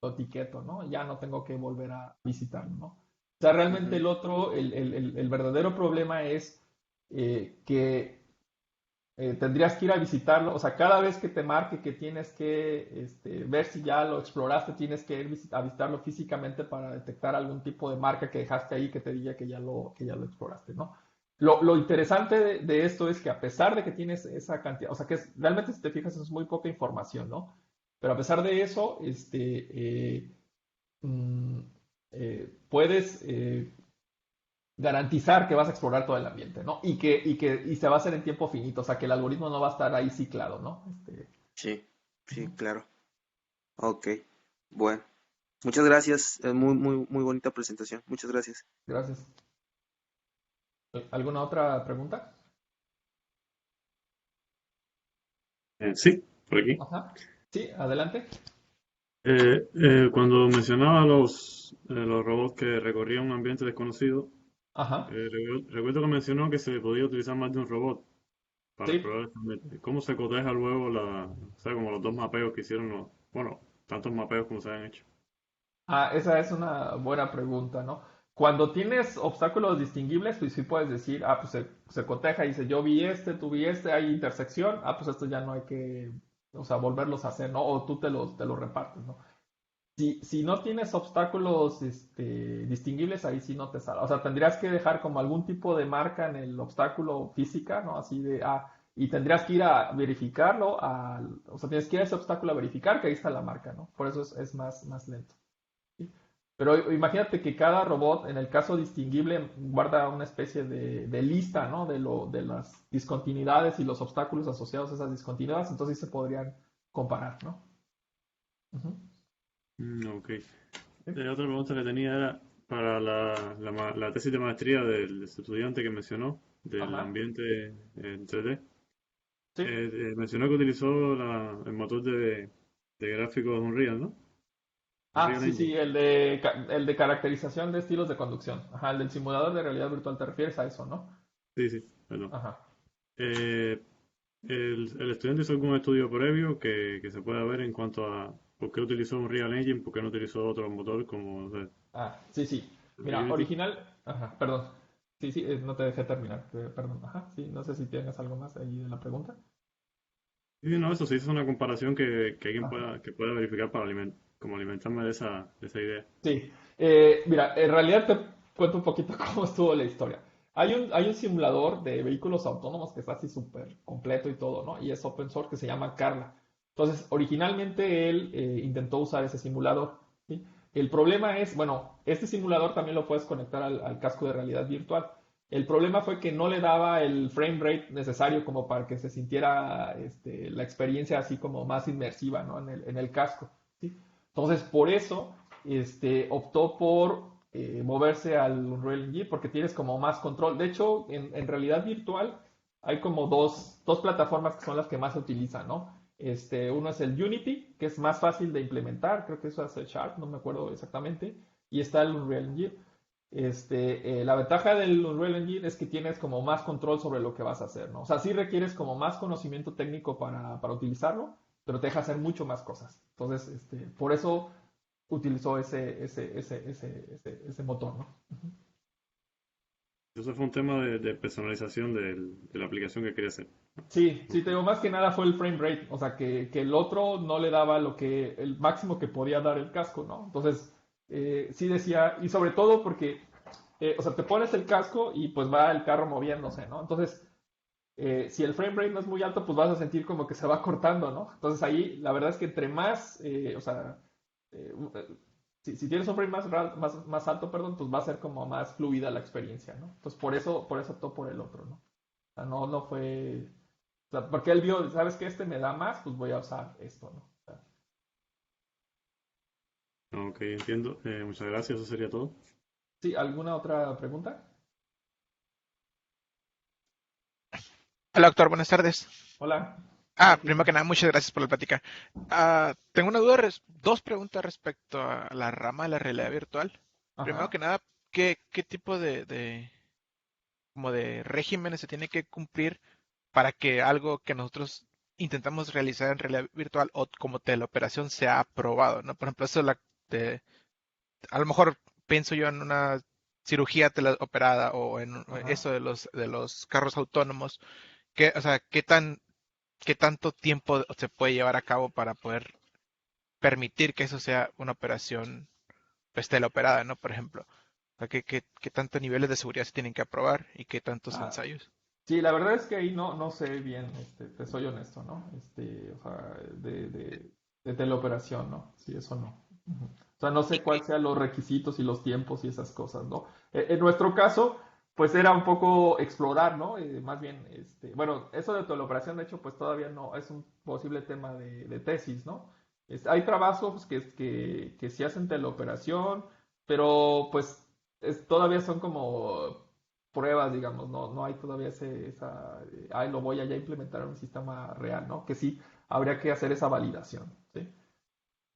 lo etiqueto, ¿no? Ya no tengo que volver a visitarlo, ¿no? O sea, realmente Ujú. el otro, el verdadero problema es que tendrías que ir a visitarlo, o sea, cada vez que te marque que tienes que ver si ya lo exploraste, tienes que ir a visitarlo físicamente para detectar algún tipo de marca que dejaste ahí que te diga que ya lo exploraste, ¿no? Lo interesante de esto es que a pesar de que tienes esa cantidad, o sea, realmente si te fijas es muy poca información, ¿no? Pero a pesar de eso, mm, puedes garantizar que vas a explorar todo el ambiente, ¿no? Y se va a hacer en tiempo finito, o sea, que el algoritmo no va a estar ahí ciclado, ¿no? Sí, sí, Ujú. claro. Ok. Bueno, muchas gracias. Muy, muy, muy bonita presentación. Muchas gracias. Gracias. ¿Alguna otra pregunta? Sí, por aquí. Ajá. Sí, adelante. Cuando mencionaba los robots que recorrían un ambiente desconocido, Ajá. recuerdo que mencionó que se podía utilizar más de un robot para Sí. explorar este ambiente. ¿Cómo se coteja luego o sea, como los dos mapeos que hicieron bueno, tantos mapeos como se han hecho? Esa es una buena pregunta, ¿no? Cuando tienes obstáculos distinguibles, pues sí puedes decir, pues se coteja y dice, yo vi tú vi hay intersección, pues esto ya no hay que, o sea, volverlos a hacer, ¿no? O tú te los repartes, ¿no? Si no tienes obstáculos distinguibles, ahí sí no te sale. O sea, tendrías que dejar como algún tipo de marca en el obstáculo física, ¿no? Así de, y tendrías que ir a verificarlo, o sea, tienes que ir a ese obstáculo a verificar que ahí está la marca, ¿no? Por eso es más lento. ¿Sí? Pero imagínate que cada robot, en el caso distinguible, guarda una especie de lista, ¿no? De las discontinuidades y los obstáculos asociados a esas discontinuidades, entonces sí se podrían comparar, ¿no? Ujú. Ok. Sí. Otra pregunta que tenía era para la tesis de maestría del estudiante que mencionó, del Ajá. ambiente en 3D. Sí. Mencionó que utilizó el motor de gráficos Unreal, ¿no? Ah, Unreal sí, sí, Engine. el de caracterización de estilos de conducción. Ajá, el del simulador de realidad virtual, te refieres a eso, ¿no? Sí, sí, perdón. Ajá. Eh, el estudiante hizo algún estudio previo que se pueda ver en cuanto a por qué utilizó Unreal Engine, por qué no utilizó otro motor como, no sé, Ah, sí, sí. Mira, Unity. original. Ajá, perdón. Sí, sí, no te dejé terminar. Perdón. Ajá, sí, no sé si tienes algo más ahí de la pregunta. Sí, sí, no, eso sí es una comparación que alguien Ajá. pueda verificar para como alimentarme de esa idea. Sí. Mira, en realidad te cuento un poquito cómo estuvo la historia. Hay un simulador de vehículos autónomos que está así súper completo y todo, ¿no? Y es open source que se llama Carla. Entonces, originalmente él intentó usar ese simulador, ¿sí? El problema es, bueno, este simulador también lo puedes conectar al casco de realidad virtual. El problema fue que no le daba el frame rate necesario como para que se sintiera la experiencia así como más inmersiva, ¿no? En el casco, ¿sí? Entonces, por eso optó por moverse al Unreal Engine porque tienes como más control. De hecho, en realidad virtual hay como dos plataformas que son las que más se utilizan, ¿no? Uno es el Unity, que es más fácil de implementar, creo que eso hace Sharp, no me acuerdo exactamente, y está el Unreal Engine. La ventaja del Unreal Engine es que tienes como más control sobre lo que vas a hacer, ¿no? O sea, sí requieres como más conocimiento técnico para utilizarlo, pero te deja hacer mucho más cosas. Entonces, por eso utilizó ese motor, ¿no? Eso fue un tema de personalización de la aplicación que quería hacer. Sí, sí, Ok. te digo, más que nada fue el frame rate, o sea, que el otro no le daba el máximo que podía dar el casco, ¿no? Entonces, sí decía, y sobre todo porque, o sea, te pones el casco y pues va el carro moviéndose, ¿no? Entonces, si el frame rate no es muy alto, pues vas a sentir como que se va cortando, ¿no? Entonces ahí la verdad es que entre más, o sea, eh, si tienes un frame más alto, perdón, pues va a ser como más fluida la experiencia, ¿no? Entonces por eso optó por el otro, ¿no? O sea, no fue, o sea, porque él vio, ¿sabes qué? Este me da más, pues voy a usar esto, ¿no? O sea, Ok, entiendo. Muchas gracias, eso sería todo. ¿sí? ¿Alguna otra pregunta? Hola, doctor, buenas tardes. Hola. Sí, Primero que nada, muchas gracias por la plática. Tengo una duda, dos preguntas respecto a la rama de la realidad virtual. Primero ajá. que nada, ¿qué tipo como de regímenes se tiene que cumplir para que algo que nosotros intentamos realizar en realidad virtual o como teleoperación sea aprobado, ¿no? Por ejemplo, eso es de, a lo mejor pienso yo en una cirugía teleoperada o en Ajá. eso de los carros autónomos, o sea, qué tanto tiempo se puede llevar a cabo para poder permitir que eso sea una operación pues teleoperada, ¿no? Por ejemplo. O sea, qué tantos niveles de seguridad se tienen que aprobar y qué tantos Ah, ensayos. sí, la verdad es que ahí no sé bien, te soy honesto, ¿no? O sea, de teleoperación, ¿no? Sí, eso no. Ujú. O sea, no sé Y, cuáles sean los requisitos y los tiempos y esas cosas, ¿no? En nuestro caso, pues era un poco explorar, ¿no? Más bien, bueno, eso de teleoperación, de hecho, pues todavía no es un posible tema de tesis, ¿no? Hay trabajos que sí hacen teleoperación, pero pues todavía son como pruebas, digamos, no hay todavía ay, lo voy a ya implementar en un sistema real, ¿no? Que sí, habría que hacer esa validación, ¿sí?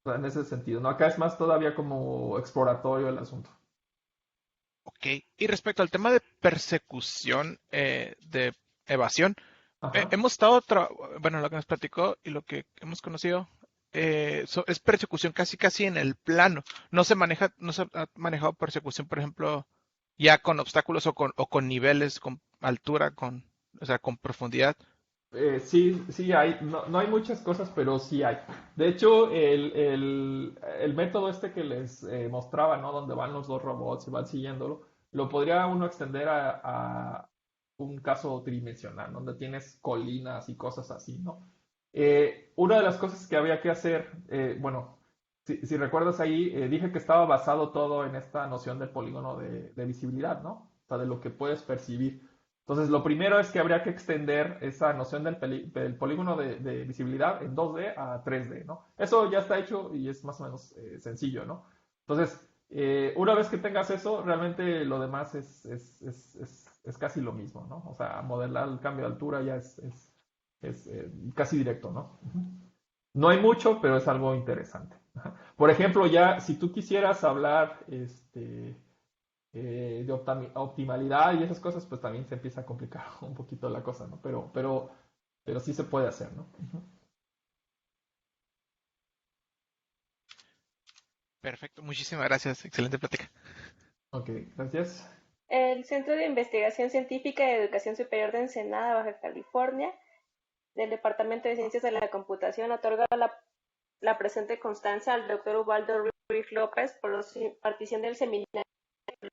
O sea, en ese sentido, ¿no? Acá es más todavía como exploratorio el asunto. ok. Y respecto al tema de persecución, de evasión, Ajá. hemos estado, bueno, lo que nos platicó y lo que hemos conocido, es persecución casi casi en el plano. No se ha manejado persecución, por ejemplo, ya con obstáculos o con niveles, con altura, o sea, con profundidad. Sí, sí hay, no, no hay muchas cosas, pero sí hay. De hecho, el método este que les mostraba, ¿no? Donde van los dos robots y van siguiéndolo, lo podría uno extender a un caso tridimensional, donde tienes colinas y cosas así, ¿no? Una de las cosas que había que hacer, bueno, si recuerdas ahí, dije que estaba basado todo en esta noción del polígono de visibilidad, ¿no? O sea, de lo que puedes percibir. Entonces, lo primero es que habría que extender esa noción del polígono de visibilidad en 2D a 3D, ¿no? Eso ya está hecho y es más o menos sencillo, ¿no? Entonces, una vez que tengas eso, realmente lo demás es casi lo mismo, ¿no? O sea, modelar el cambio de altura ya es casi directo, ¿no? No hay mucho, pero es algo interesante. Por ejemplo, ya si tú quisieras hablar de optimalidad y esas cosas, pues también se empieza a complicar un poquito la cosa, ¿no? Pero sí se puede hacer, ¿no? Perfecto, muchísimas gracias. Excelente plática. Ok, gracias. El Centro de Investigación Científica y Educación Superior de Ensenada, Baja California, del Departamento de Ciencias de la Computación, otorga la presente constancia al Dr. Ubaldo Ruiz López por la partición del seminario del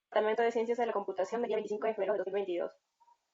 Departamento de Ciencias de la Computación del día 25 de febrero de 2022.